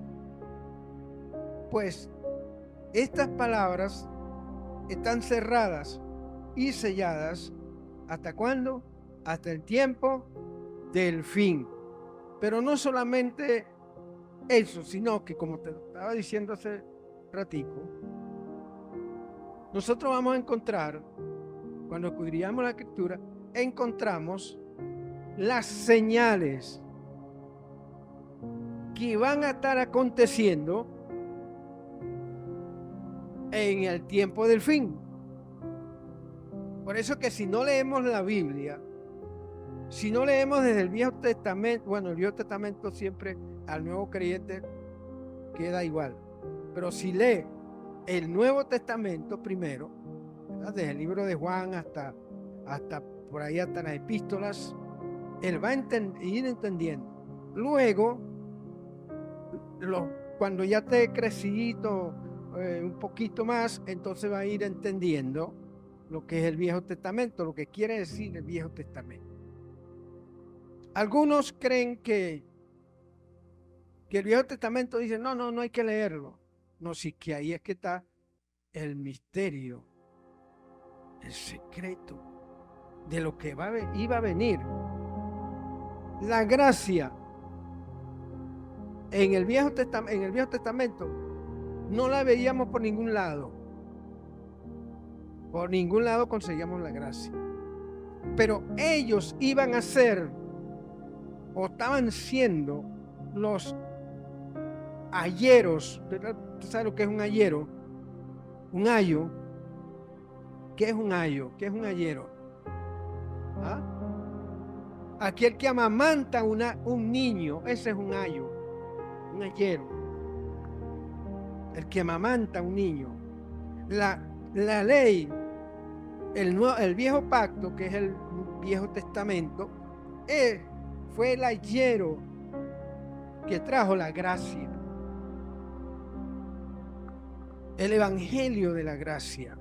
pues estas palabras están cerradas y selladas. ¿Hasta cuándo? Hasta el tiempo del fin. Pero no solamente eso, sino que, como te estaba diciendo hace ratico, nosotros vamos a encontrar, cuando escudriñamos la Escritura, encontramos las señales que van a estar aconteciendo en el tiempo del fin. Por eso que si no leemos la Biblia, si no leemos desde el Viejo Testamento, bueno, el Viejo Testamento siempre al nuevo creyente queda igual, pero si lee el Nuevo Testamento primero, ¿verdad? Desde el libro de Juan hasta por ahí hasta las epístolas, él va a ir entendiendo. Luego, cuando ya esté crecidito un poquito más, entonces va a ir entendiendo lo que es el Viejo Testamento, lo que quiere decir el Viejo Testamento. Algunos creen que el Viejo Testamento dice, no hay que leerlo. No, sí que ahí es que está el misterio, el secreto de lo que iba a venir. La gracia en el Viejo Testamento no la veíamos por ningún lado. Por ningún lado conseguíamos la gracia. Pero ellos iban a ser, o estaban siendo, los ayeros. ¿Tú sabes lo que es un ayero? Un ayo. ¿Qué es un ayo? ¿Qué es un ayero? ¿Ah? Aquel que amamanta un niño, ese es un ayo, un ayero. El que amamanta a un niño. La ley, el viejo pacto, que es el Viejo Testamento, fue el ayero que trajo la gracia. el evangelio de la gracia.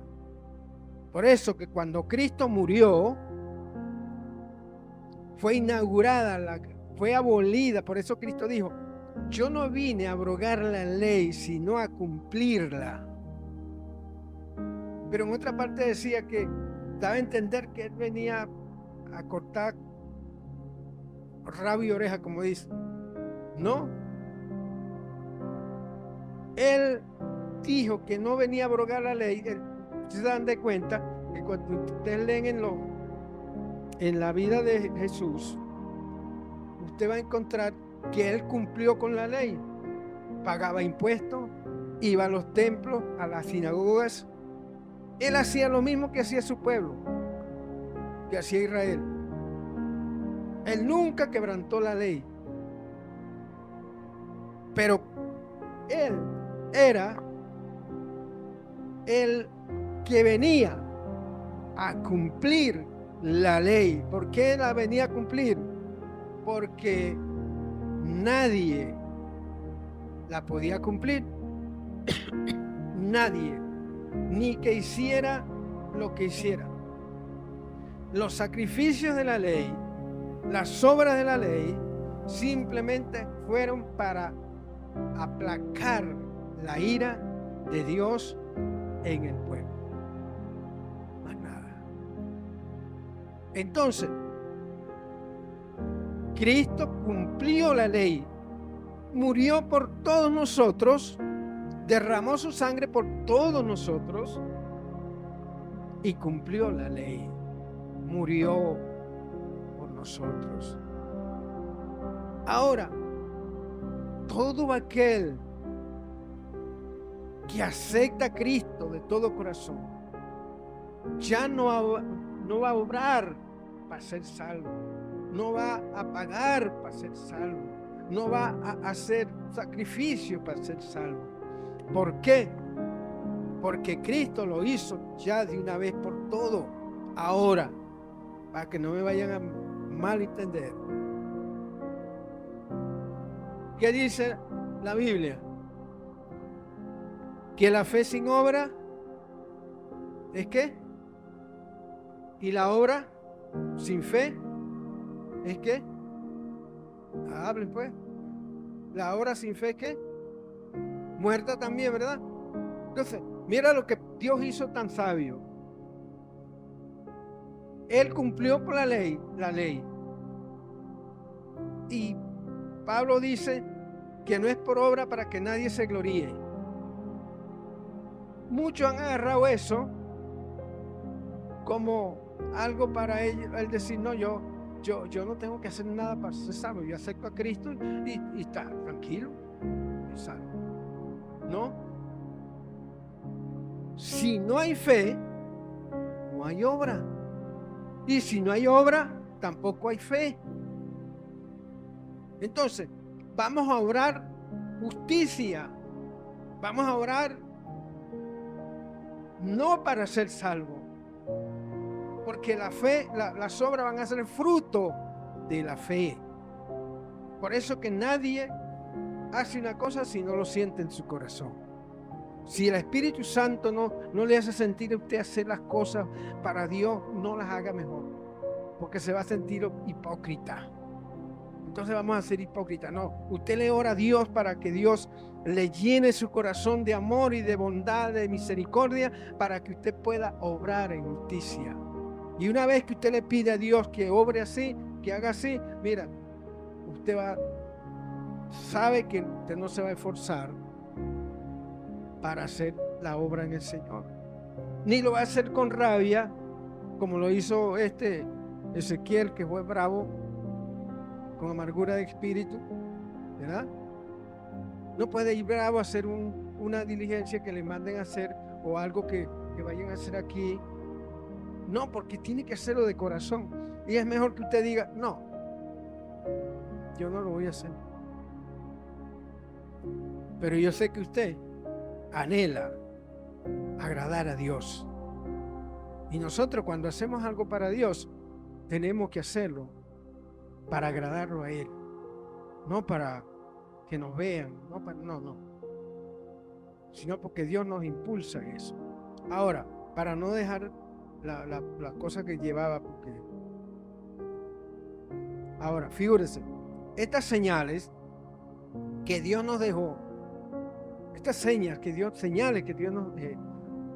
Por eso que cuando Cristo murió, fue inaugurada, fue abolida. Por eso Cristo dijo: yo no vine a abrogar la ley, sino a cumplirla. Pero en otra parte decía que daba a entender que él venía a cortar rabo y oreja, como dice. No. Él dijo que no venía a abrogar la ley. Se dan de cuenta que cuando ustedes leen en la vida de Jesús, usted va a encontrar que él cumplió con la ley. Pagaba impuestos, iba a los templos, a las sinagogas. Él hacía lo mismo que hacía su pueblo, que hacía Israel. Él nunca quebrantó la ley. Pero él era el que venía a cumplir la ley. ¿Por qué la venía a cumplir? Porque nadie la podía cumplir. Nadie, ni que hiciera lo que hiciera. Los sacrificios de la ley, las obras de la ley, simplemente fueron para aplacar la ira de Dios en el pueblo. Más nada. Entonces, Cristo cumplió la ley, murió por todos nosotros, derramó su sangre por todos nosotros y cumplió la ley. Murió por nosotros. Ahora, todo aquel que acepta a Cristo de todo corazón ya no va a obrar para ser salvo, no va a pagar para ser salvo, no va a hacer sacrificio para ser salvo. ¿Por qué? Porque Cristo lo hizo ya de una vez por todo. Ahora, para que no me vayan a malentender, ¿qué dice la Biblia? Que la fe sin obra ¿es qué? Y la obra sin fe ¿es qué? Hablen pues. La obra sin fe ¿es qué? Muerta también, ¿verdad? Entonces, mira lo que Dios hizo tan sabio. Él cumplió con la ley. Y Pablo dice que no es por obra para que nadie se gloríe. Muchos han agarrado eso como algo para ellos, el decir: no, yo no tengo que hacer nada para ser salvo, yo acepto a Cristo y está tranquilo y salvo. No. Si no hay fe, no hay obra. Y si no hay obra, tampoco hay fe. Entonces, vamos a obrar justicia. Vamos a orar no para ser salvo, porque la fe, las obras van a ser fruto de la fe. Por eso que nadie hace una cosa si no lo siente en su corazón. Si el Espíritu Santo no le hace sentir a usted hacer las cosas para Dios, no las haga mejor, porque se va a sentir hipócrita. Entonces vamos a ser hipócritas. No, usted le ora a Dios para que Dios le llene su corazón de amor y de bondad, de misericordia, para que usted pueda obrar en justicia. Y una vez que usted le pide a Dios que obre así, que haga así, mira, usted sabe que usted no se va a esforzar para hacer la obra en el Señor, ni lo va a hacer con rabia, como lo hizo Ezequiel, que fue bravo, con amargura de espíritu, ¿verdad? No puede ir bravo a hacer una diligencia que le manden a hacer, o algo que vayan a hacer aquí. No, porque tiene que hacerlo de corazón. Y es mejor que usted diga: no, yo no lo voy a hacer. Pero yo sé que usted anhela agradar a Dios. Y nosotros, cuando hacemos algo para Dios, tenemos que hacerlo para agradarlo a Él, no para que nos vean, no. sino porque Dios nos impulsa en eso. Ahora, para no dejar la cosa que llevaba, porque ahora, figúrense, estas señales que Dios nos dejó, estas señales que Dios nos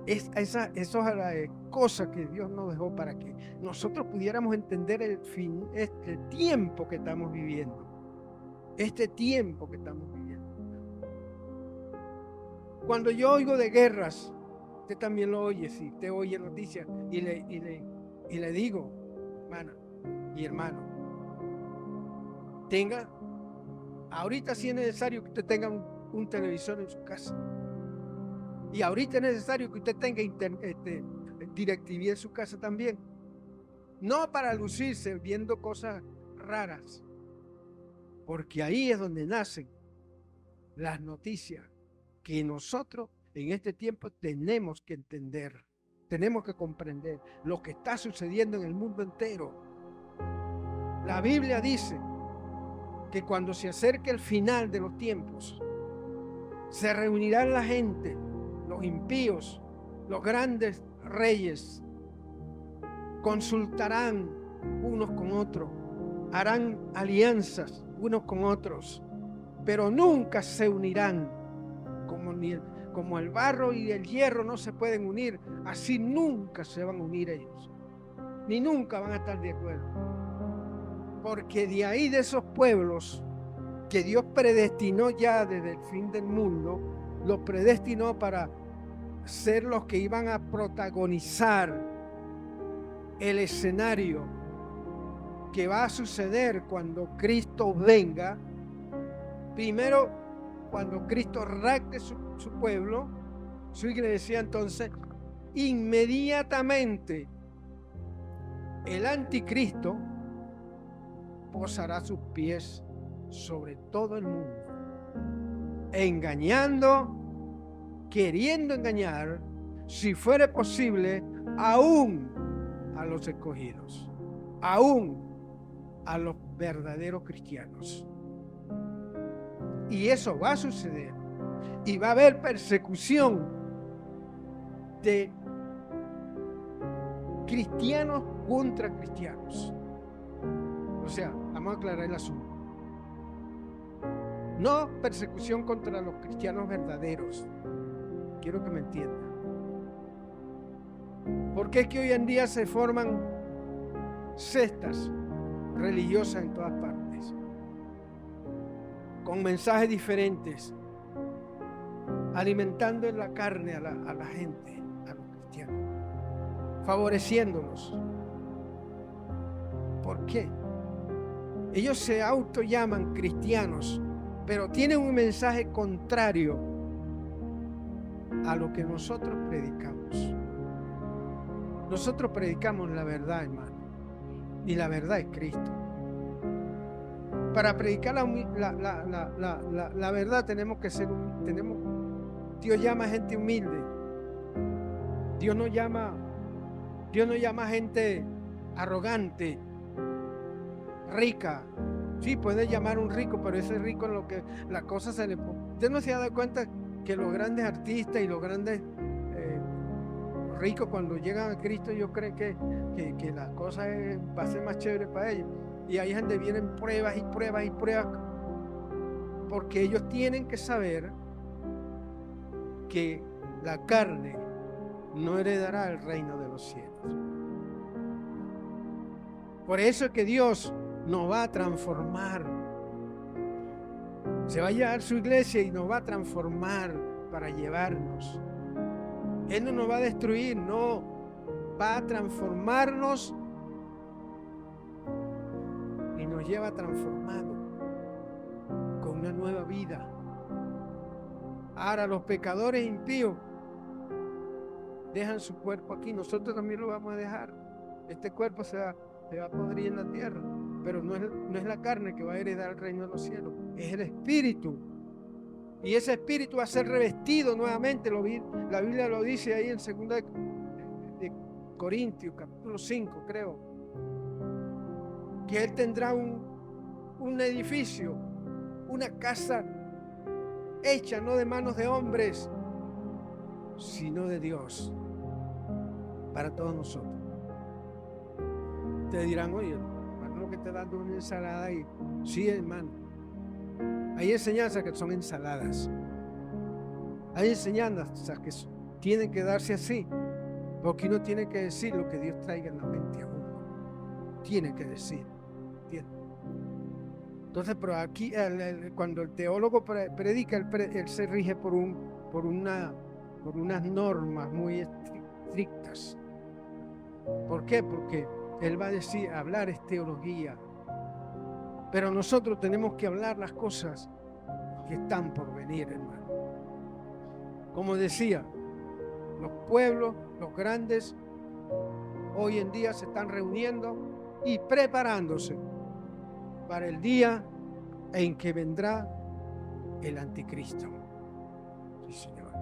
esas cosas que Dios nos dejó para que nosotros pudiéramos entender este tiempo que estamos viviendo. Este tiempo que estamos viviendo. Cuando yo oigo de guerras, usted también lo oye, si usted oye noticias, y le digo, hermana y hermano, ahorita sí es necesario que usted tenga un televisor en su casa. Y ahorita es necesario que usted tenga DirecTV en su casa también. No para lucirse viendo cosas raras, porque ahí es donde nacen las noticias que nosotros en este tiempo tenemos que entender, tenemos que comprender lo que está sucediendo en el mundo entero. La Biblia dice que cuando se acerque el final de los tiempos, se reunirán la gente, los impíos, los grandes reyes, consultarán unos con otros, harán alianzas unos con otros, pero nunca se unirán. Como el barro y el hierro no se pueden unir, así nunca se van a unir ellos, ni nunca van a estar de acuerdo, porque de ahí, de esos pueblos que Dios predestinó ya desde el fin del mundo, los predestinó para ser los que iban a protagonizar el escenario que va a suceder cuando Cristo venga. Primero, cuando Cristo rapte su pueblo, su iglesia, entonces inmediatamente el anticristo posará sus pies sobre todo el mundo, engañando, queriendo engañar, si fuere posible, aún a los escogidos, aún a los verdaderos cristianos. Y eso va a suceder, y va a haber persecución de cristianos contra cristianos. O sea, vamos a aclarar el asunto. No persecución contra los cristianos verdaderos. Quiero que me entiendan. Porque es que hoy en día se forman sectas religiosas en todas partes, con mensajes diferentes, alimentando en la carne a la gente, a los cristianos, favoreciéndolos. ¿Por qué? Ellos se autollaman cristianos, pero tienen un mensaje contrario a lo que nosotros predicamos. Nosotros predicamos la verdad, hermano, y la verdad es Cristo. Para predicar la verdad tenemos que ser Dios llama a gente humilde. Dios no llama a gente arrogante, rica. Sí, puede llamar a un rico, pero ese rico en lo que la cosa se le... Usted no se ha dado cuenta que los grandes artistas y los grandes ricos, cuando llegan a Cristo, yo creo que la cosa va a ser más chévere para ellos. Y ahí es donde vienen pruebas y pruebas y pruebas, porque ellos tienen que saber que la carne no heredará el reino de los cielos. Por eso es que Dios nos va a transformar. Se va a llevar su iglesia y nos va a transformar para llevarnos. Él no nos va a destruir, no, va a transformarnos y nos lleva transformado con una nueva vida. Ahora los pecadores impíos dejan su cuerpo aquí, nosotros también lo vamos a dejar. Este cuerpo se va a podrir en la tierra, pero no es la carne que va a heredar el reino de los cielos, es el espíritu. Y ese espíritu va a ser revestido nuevamente. La Biblia lo dice ahí en 2 de Corintios, capítulo 5, creo, que Él tendrá un edificio, una casa hecha no de manos de hombres, sino de Dios para todos nosotros. Ustedes dirán, oye, hermano, lo que te dando una ensalada. Y sí, hermano, hay enseñanzas que son ensaladas. Hay enseñanzas que tienen que darse así, porque uno tiene que decir lo que Dios traiga en la mente a uno. Tiene que decir, ¿entiendes? Entonces, pero aquí cuando el teólogo predica, él se rige por unas normas muy estrictas. ¿Por qué? Porque él va a decir, hablar es teología, pero nosotros tenemos que hablar las cosas que están por venir, hermano. Como decía, los pueblos, los grandes, hoy en día se están reuniendo y preparándose para el día en que vendrá el anticristo. Sí, Señor.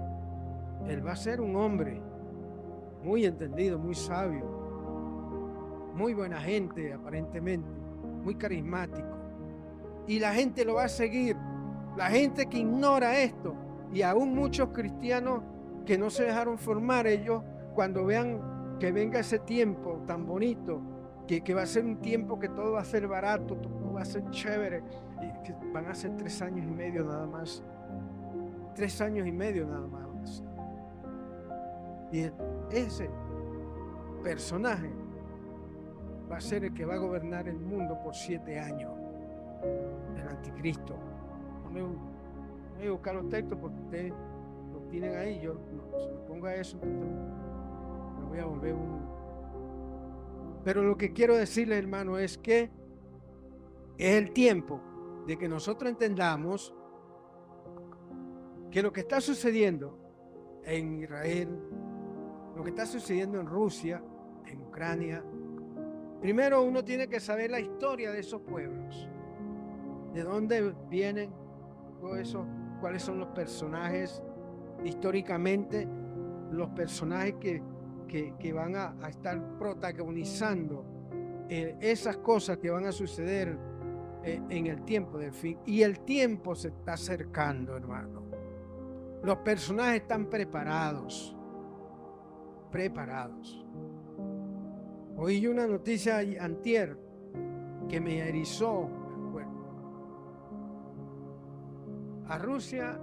Él va a ser un hombre muy entendido, muy sabio, muy buena gente aparentemente, muy carismático. Y la gente lo va a seguir. La gente que ignora esto, y aún muchos cristianos que no se dejaron formar, ellos cuando vean que venga ese tiempo tan bonito, que va a ser un tiempo que todo va a ser barato, todo va a ser chévere, y que van a ser 3 años y medio nada más. 3 años y medio nada más. Y ese personaje va a ser el que va a gobernar el mundo por 7 años, el anticristo. No voy a buscar los textos porque ustedes los tienen ahí. Yo si me pongo a eso, me voy a volver Pero lo que quiero decirles, hermano, es que es el tiempo de que nosotros entendamos que lo que está sucediendo en Israel, lo que está sucediendo en Rusia, en Ucrania, primero uno tiene que saber la historia de esos pueblos, de dónde vienen todos esos, cuáles son los personajes históricamente, los personajes que van a estar protagonizando esas cosas que van a suceder en el tiempo del fin. Y el tiempo se está acercando, hermano. Los personajes están preparados. Oí una noticia antier que me erizó. Bueno, a Rusia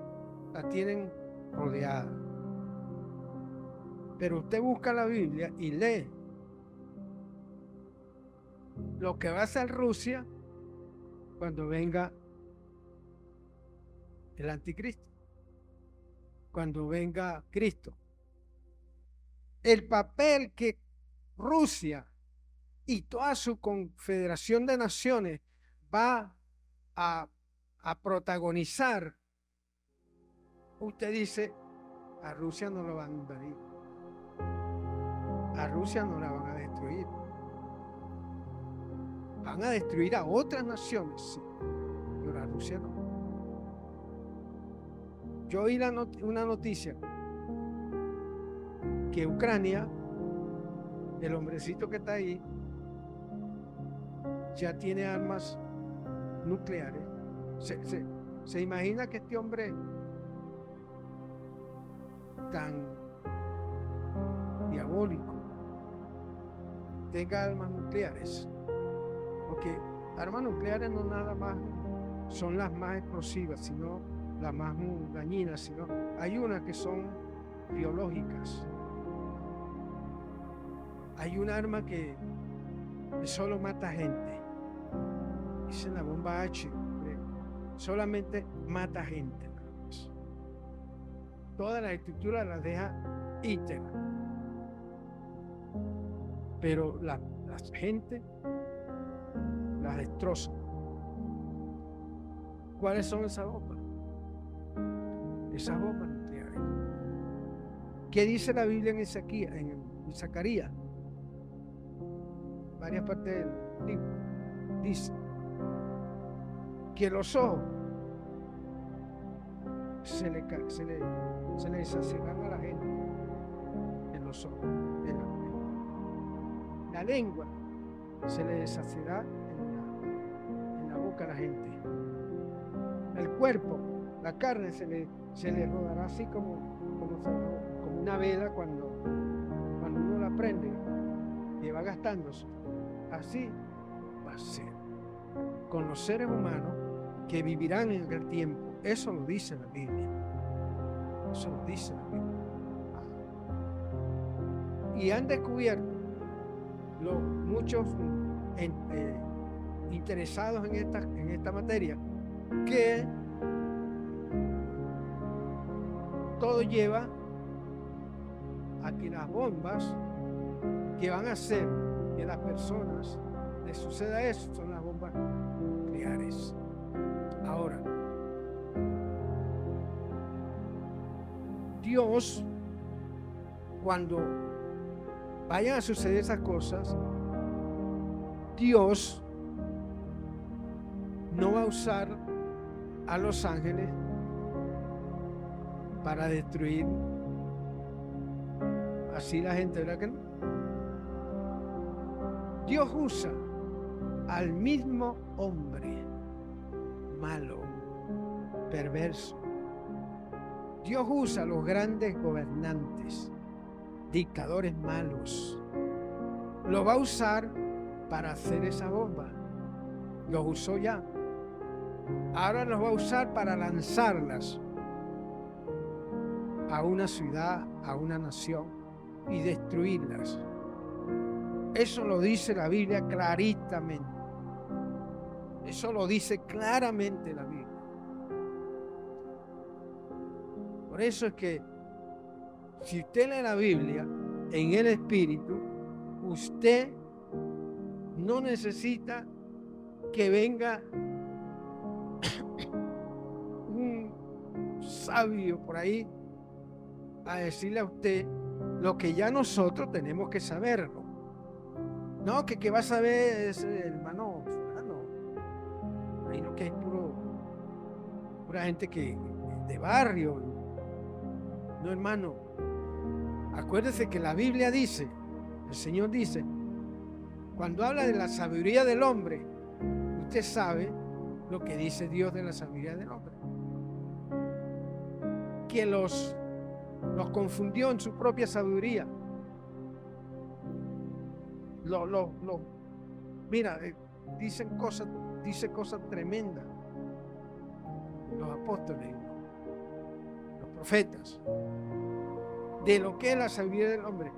la tienen rodeada. Pero usted busca la Biblia y lee lo que va a hacer Rusia cuando venga el anticristo, cuando venga Cristo. El papel que Rusia y toda su confederación de naciones va a protagonizar, usted dice, a Rusia no lo van a invadir, a Rusia no la van a destruir, van a destruir a otras naciones, sí, pero a Rusia no. Yo oí una noticia que Ucrania, el hombrecito que está ahí, ya tiene armas nucleares. Se imagina que este hombre tan diabólico tenga armas nucleares, porque armas nucleares no nada más son las más explosivas, sino las más dañinas, sino hay unas que son biológicas. Hay un arma que solo mata gente, dice la bomba H, solamente mata gente. Todas las estructuras las deja íntegras, pero la gente las destroza. ¿Cuáles son esas bombas? Esas bombas nucleares. ¿Qué dice la Biblia en Zacarías? Varias partes del libro. Dice que los ojos se le deshacerán a la gente en los ojos. La lengua se le deshacerá en la boca a la gente. El cuerpo, la carne se le rodará así como una vela cuando uno la prende y va gastándose. Así va a ser con los seres humanos que vivirán en aquel tiempo. Eso lo dice la Biblia. Eso lo dice la Biblia. Y han descubierto muchos interesados en esta materia que todo lleva a que las bombas que van a hacer que las personas les suceda eso son las bombas nucleares. Ahora, Dios, cuando vayan a suceder esas cosas, Dios no va a usar a los ángeles para destruir así la gente, ¿verdad que no? Dios usa al mismo hombre malo, perverso. Dios usa a los grandes gobernantes, dictadores malos. Lo va a usar para hacer esa bomba. Los usó ya. Ahora los va a usar para lanzarlas a una ciudad, a una nación y destruirlas. Eso lo dice la Biblia claritamente. Eso lo dice claramente la Biblia. Por eso es que si usted lee la Biblia en el Espíritu, usted no necesita que venga un sabio por ahí a decirle a usted lo que ya nosotros tenemos que saberlo. No, que va a saber ese hermano fulano. Ahí no, que es pura gente que de barrio. No, hermano. Acuérdese que la Biblia dice, el Señor dice, cuando habla de la sabiduría del hombre, usted sabe lo que dice Dios de la sabiduría del hombre. Que los confundió en su propia sabiduría. Mira, dice cosas tremendas. Los apóstoles, los profetas, de lo que es la sabiduría del hombre.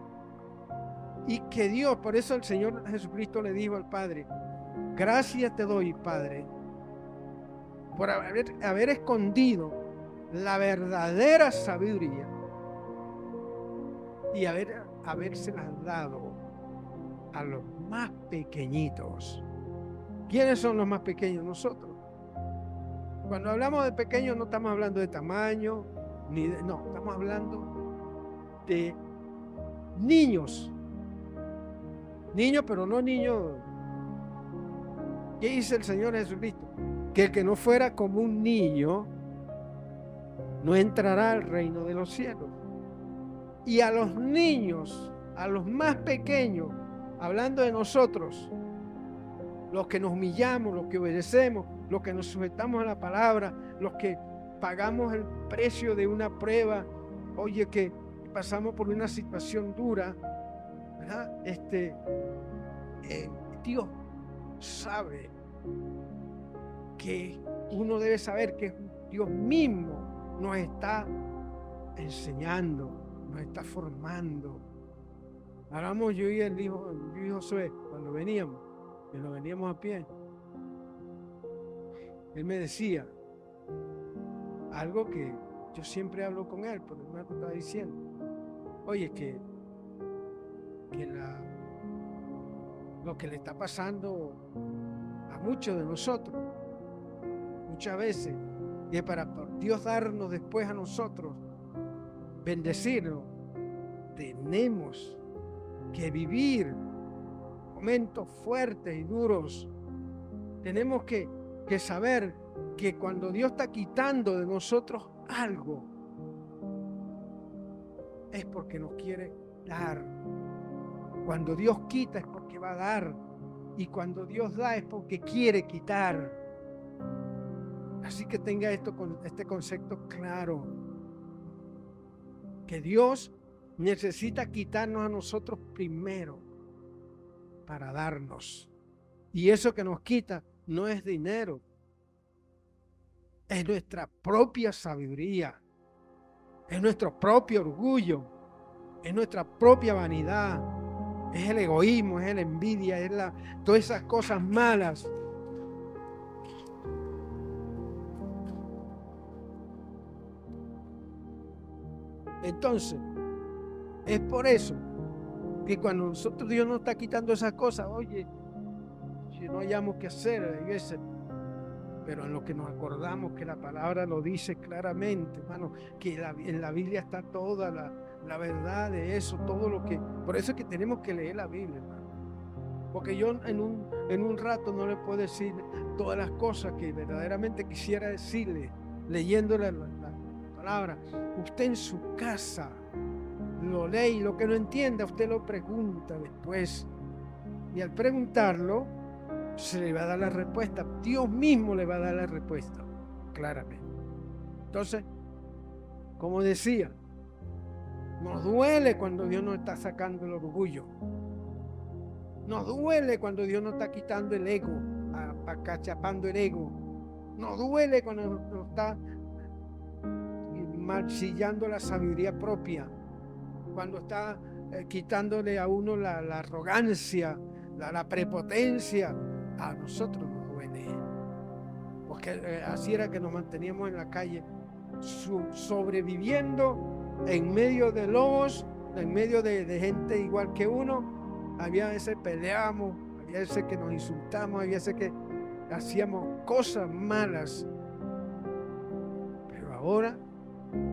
Y que Dios, por eso el Señor Jesucristo le dijo al Padre, gracias te doy, Padre, por haber escondido la verdadera sabiduría y habérselas dado a los más pequeñitos. ¿Quiénes son los más pequeños? Nosotros. Cuando hablamos de pequeños no estamos hablando de tamaño, no, estamos hablando de niños. Niños, pero no niños. ¿Qué dice el Señor Jesucristo? Que el que no fuera como un niño no entrará al reino de los cielos. Y a los niños, a los más pequeños, hablando de nosotros, los que nos humillamos, los que obedecemos, los que nos sujetamos a la palabra, los que pagamos el precio de una prueba, oye, que pasamos por una situación dura, ¿verdad? Dios sabe que uno debe saber que Dios mismo nos está enseñando, nos está formando. Hablamos yo y Josué, cuando veníamos, que nos veníamos a pie, él me decía algo que yo siempre hablo con él, porque me estaba diciendo, oye, que lo que le está pasando a muchos de nosotros, muchas veces, y es para Dios darnos después a nosotros, bendecirnos, tenemos que vivir momentos fuertes y duros. Tenemos que saber que cuando Dios está quitando de nosotros algo, es porque nos quiere dar. Cuando Dios quita es porque va a dar. Y cuando Dios da es porque quiere quitar. Así que tenga este concepto claro. Que Dios necesita quitarnos a nosotros primero para darnos. Y eso que nos quita no es dinero, es nuestra propia sabiduría, es nuestro propio orgullo, es nuestra propia vanidad, es el egoísmo, es la envidia, es todas esas cosas malas. Entonces, es por eso que cuando nosotros, Dios nos está quitando esas cosas, oye, si no hayamos que hacer, pero en lo que nos acordamos que la palabra lo dice claramente, hermano, que en la Biblia está toda la verdad de eso, todo lo que, por eso es que tenemos que leer la Biblia, hermano, porque yo en un rato no le puedo decir todas las cosas que verdaderamente quisiera decirle, leyéndole la palabra. Usted en su casa lo lee y lo que no entienda usted lo pregunta después, y al preguntarlo se le va a dar la respuesta. Dios mismo le va a dar la respuesta claramente. Entonces, como decía, nos duele cuando Dios nos está sacando el orgullo, nos duele cuando Dios nos está quitando el ego, acachapando el ego, nos duele cuando nos está marchillando la sabiduría propia, cuando está quitándole a uno la arrogancia, la prepotencia. A nosotros nos duele, porque así era que nos manteníamos en la calle, sobreviviendo en medio de lobos, en medio de gente igual que uno. Había veces peleamos, había veces que nos insultamos, había veces que hacíamos cosas malas, pero ahora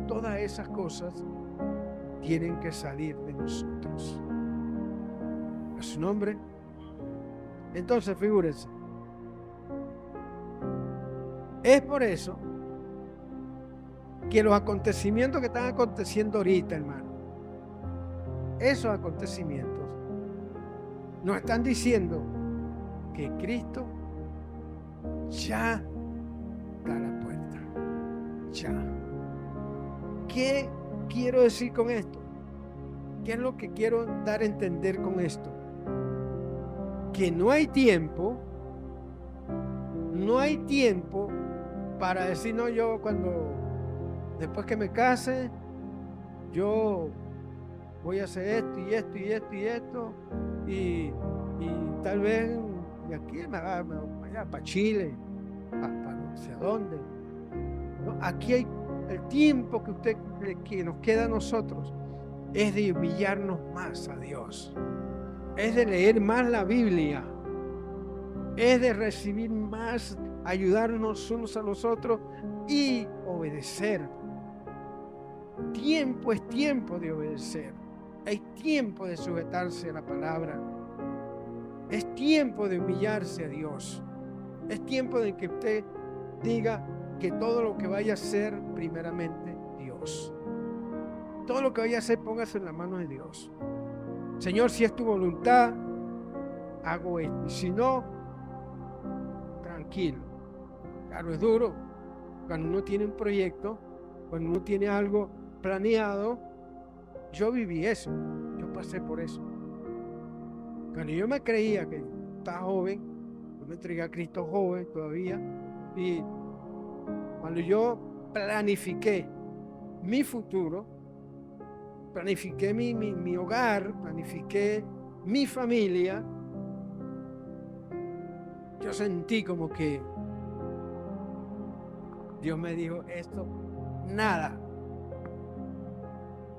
todas esas cosas tienen que salir de nosotros. A su nombre. Entonces, figúrense, es por eso que los acontecimientos que están aconteciendo ahorita, hermano, esos acontecimientos nos están diciendo que Cristo ya está a la puerta. Ya. ¿Qué quiero decir con esto? ¿Qué es lo que quiero dar a entender con esto? Que no hay tiempo para decir, no, yo después que me case, yo voy a hacer esto y esto y esto y esto, y tal vez de aquí me vaya para Chile, para no sé a dónde. ¿No? Aquí hay el tiempo que nos queda a nosotros, es de humillarnos más a Dios, es de leer más la Biblia, es de recibir más, ayudarnos unos a los otros y obedecer. Tiempo es tiempo de obedecer, es tiempo de sujetarse a la palabra, es tiempo de humillarse a Dios, es tiempo de que usted diga que todo lo que vaya a hacer, primeramente Dios. Todo lo que vaya a hacer, póngase en la mano de Dios. Señor, si es tu voluntad, hago esto. Y si no, tranquilo. Claro, es duro. Cuando uno tiene un proyecto, cuando uno tiene algo planeado, yo viví eso. Yo pasé por eso. Cuando yo me creía que estaba joven, yo me entregué a Cristo joven todavía, y cuando yo planifiqué mi futuro, planifiqué mi hogar, planifiqué mi familia, yo sentí como que Dios me dijo, esto, nada,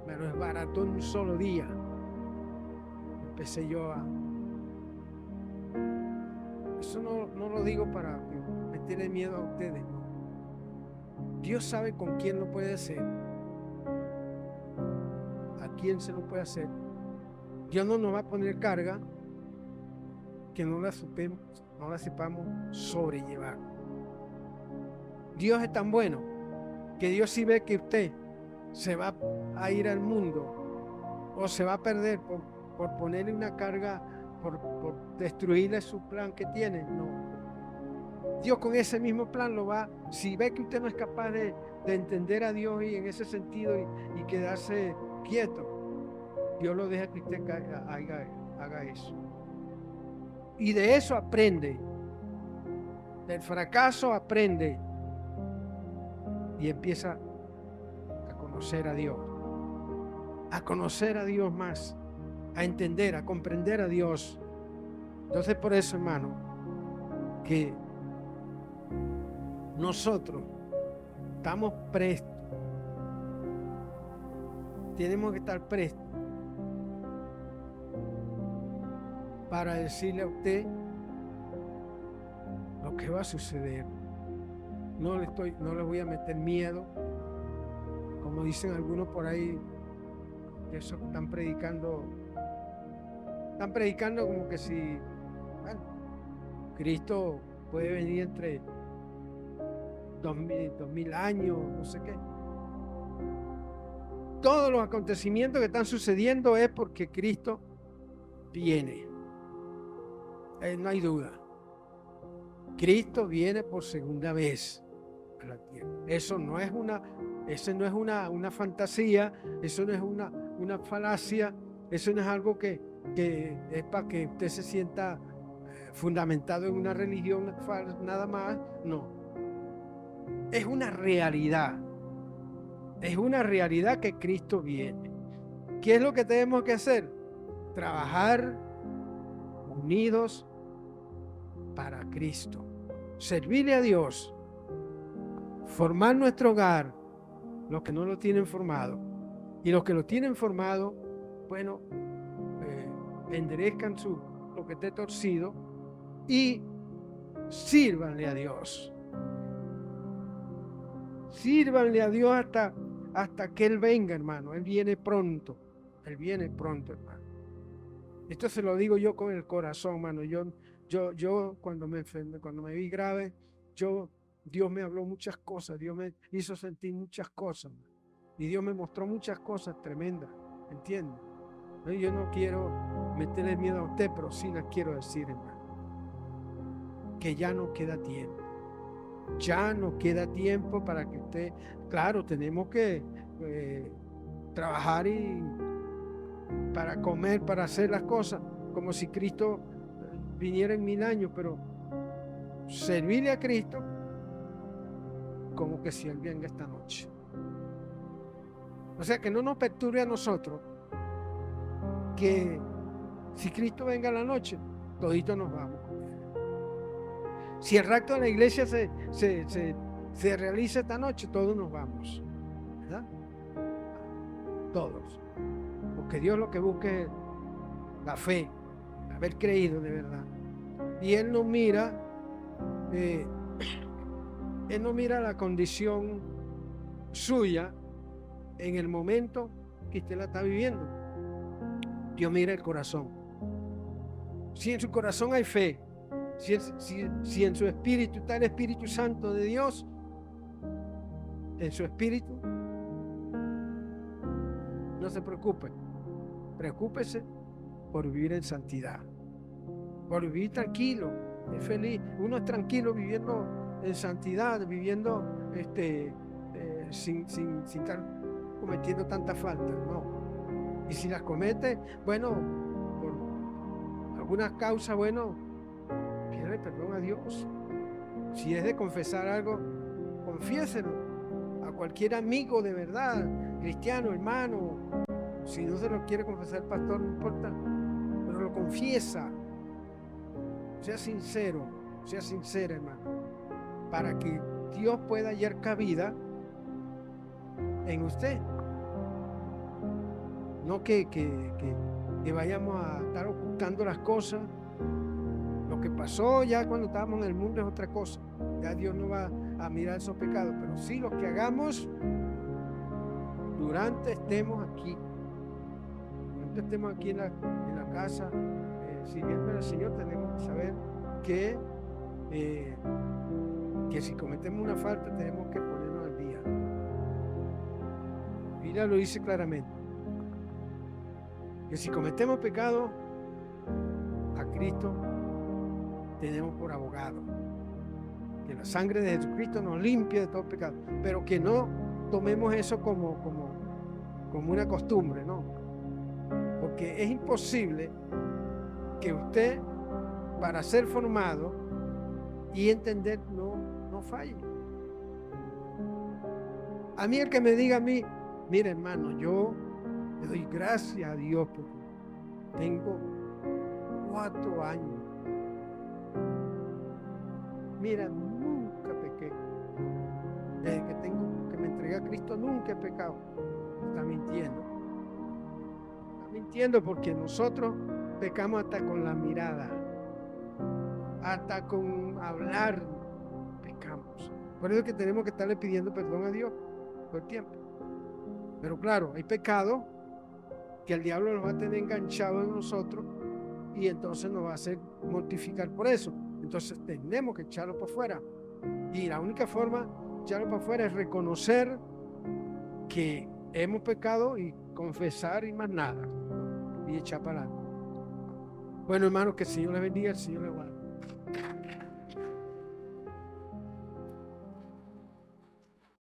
me lo desbarató en un solo día. Empecé yo a... Eso no lo digo para meterle miedo a ustedes, no. Dios sabe con quién lo puede hacer, a quién se lo puede hacer. Dios no nos va a poner carga que no la sepamos sobrellevar. Dios es tan bueno que Dios, si ve que usted se va a ir al mundo o se va a perder por ponerle una carga, por destruirle su plan que tiene, no. Dios con ese mismo plan lo va, si ve que usted no es capaz de entender a Dios y en ese sentido y quedarse quieto, Dios lo deja que usted haga eso. Y de eso aprende. Del fracaso aprende. Y empieza a conocer a Dios. A conocer a Dios más. A entender, a comprender a Dios. Entonces por eso, hermano, que nosotros estamos prestos. Tenemos que estar prestos para decirle a usted lo que va a suceder. No le voy a meter miedo, como dicen algunos por ahí, eso que están predicando como que si, bueno, Cristo puede venir entre 2000 años, no sé qué. Todos los acontecimientos que están sucediendo es porque Cristo viene. No hay duda. Cristo viene por segunda vez a la tierra. Eso no es una fantasía, eso no es una falacia, eso no es algo que es para que usted se sienta fundamentado en una religión nada más. No. Es una realidad. Es una realidad que Cristo viene. ¿Qué es lo que tenemos que hacer? Trabajar unidos para Cristo. Servirle a Dios. Formar nuestro hogar. Los que no lo tienen formado. Y los que lo tienen formado, bueno, enderezcan lo que esté torcido y sírvanle a Dios. Sírvanle a Dios hasta que Él venga, hermano. Él viene pronto. Él viene pronto, hermano. Esto se lo digo yo con el corazón, hermano. Yo cuando me vi grave, Dios me habló muchas cosas. Dios me hizo sentir muchas cosas. Y Dios me mostró muchas cosas tremendas. ¿Entiende? Yo no quiero meterle miedo a usted, pero sí les quiero decir, hermano, que ya no queda tiempo. Ya no queda tiempo para que usted, claro, tenemos que trabajar y para comer, para hacer las cosas, como si Cristo viniera en 1000 años, pero servirle a Cristo como que si Él venga esta noche. O sea, que no nos perturbe a nosotros que si Cristo venga a la noche, toditos nos vamos. Si el rapto de la iglesia se realiza esta noche, todos nos vamos, ¿verdad? Todos. Porque Dios lo que busca es la fe, haber creído de verdad. Y Él no mira la condición suya en el momento que usted la está viviendo. Dios mira el corazón. Si en su corazón hay fe, si en su espíritu está el Espíritu Santo de Dios, en su espíritu, no se preocupe. Preocúpese por vivir en santidad, por vivir tranquilo, es feliz. Uno es tranquilo viviendo en santidad, viviendo sin estar cometiendo tantas faltas, no. Y si las comete, bueno, por algunas causas, bueno, pídele perdón a Dios. Si es de confesar algo, confiéselo a cualquier amigo de verdad, cristiano, hermano. Si no se lo quiere confesar el pastor, no importa, pero lo confiesa. Sea sincero, sea sincera, hermano, para que Dios pueda hallar cabida en usted. No que vayamos a estar ocultando las cosas. Lo que pasó ya cuando estábamos en el mundo es otra cosa. Ya Dios no va a mirar esos pecados, pero sí lo que hagamos durante estemos aquí. Durante estemos aquí en la casa sirviendo al Señor, tenemos que saber que si cometemos una falta tenemos que ponernos al día. La Biblia lo dice claramente, que si cometemos pecado, a Cristo tenemos por abogado, que la sangre de Jesucristo nos limpia de todo pecado, pero que no tomemos eso como una costumbre, ¿no? porque es imposible que usted, para ser formado y entender, no falle. A mí el que me diga a mí, mire hermano, yo le doy gracias a Dios porque tengo 4 años. Mira, nunca pequé. Desde que me entregué a Cristo nunca he pecado. Está mintiendo. Está mintiendo porque nosotros pecamos hasta con la mirada. Hasta con hablar pecamos. Por eso es que tenemos que estarle pidiendo perdón a Dios todo el tiempo. Pero claro, hay pecado que el diablo nos va a tener enganchado en nosotros y entonces nos va a hacer mortificar por eso. Entonces tenemos que echarlo para afuera. Y la única forma de echarlo para afuera es reconocer que hemos pecado y confesar y más nada. Y echar para adelante. Bueno, hermanos, que el Señor les bendiga, el Señor les guarde.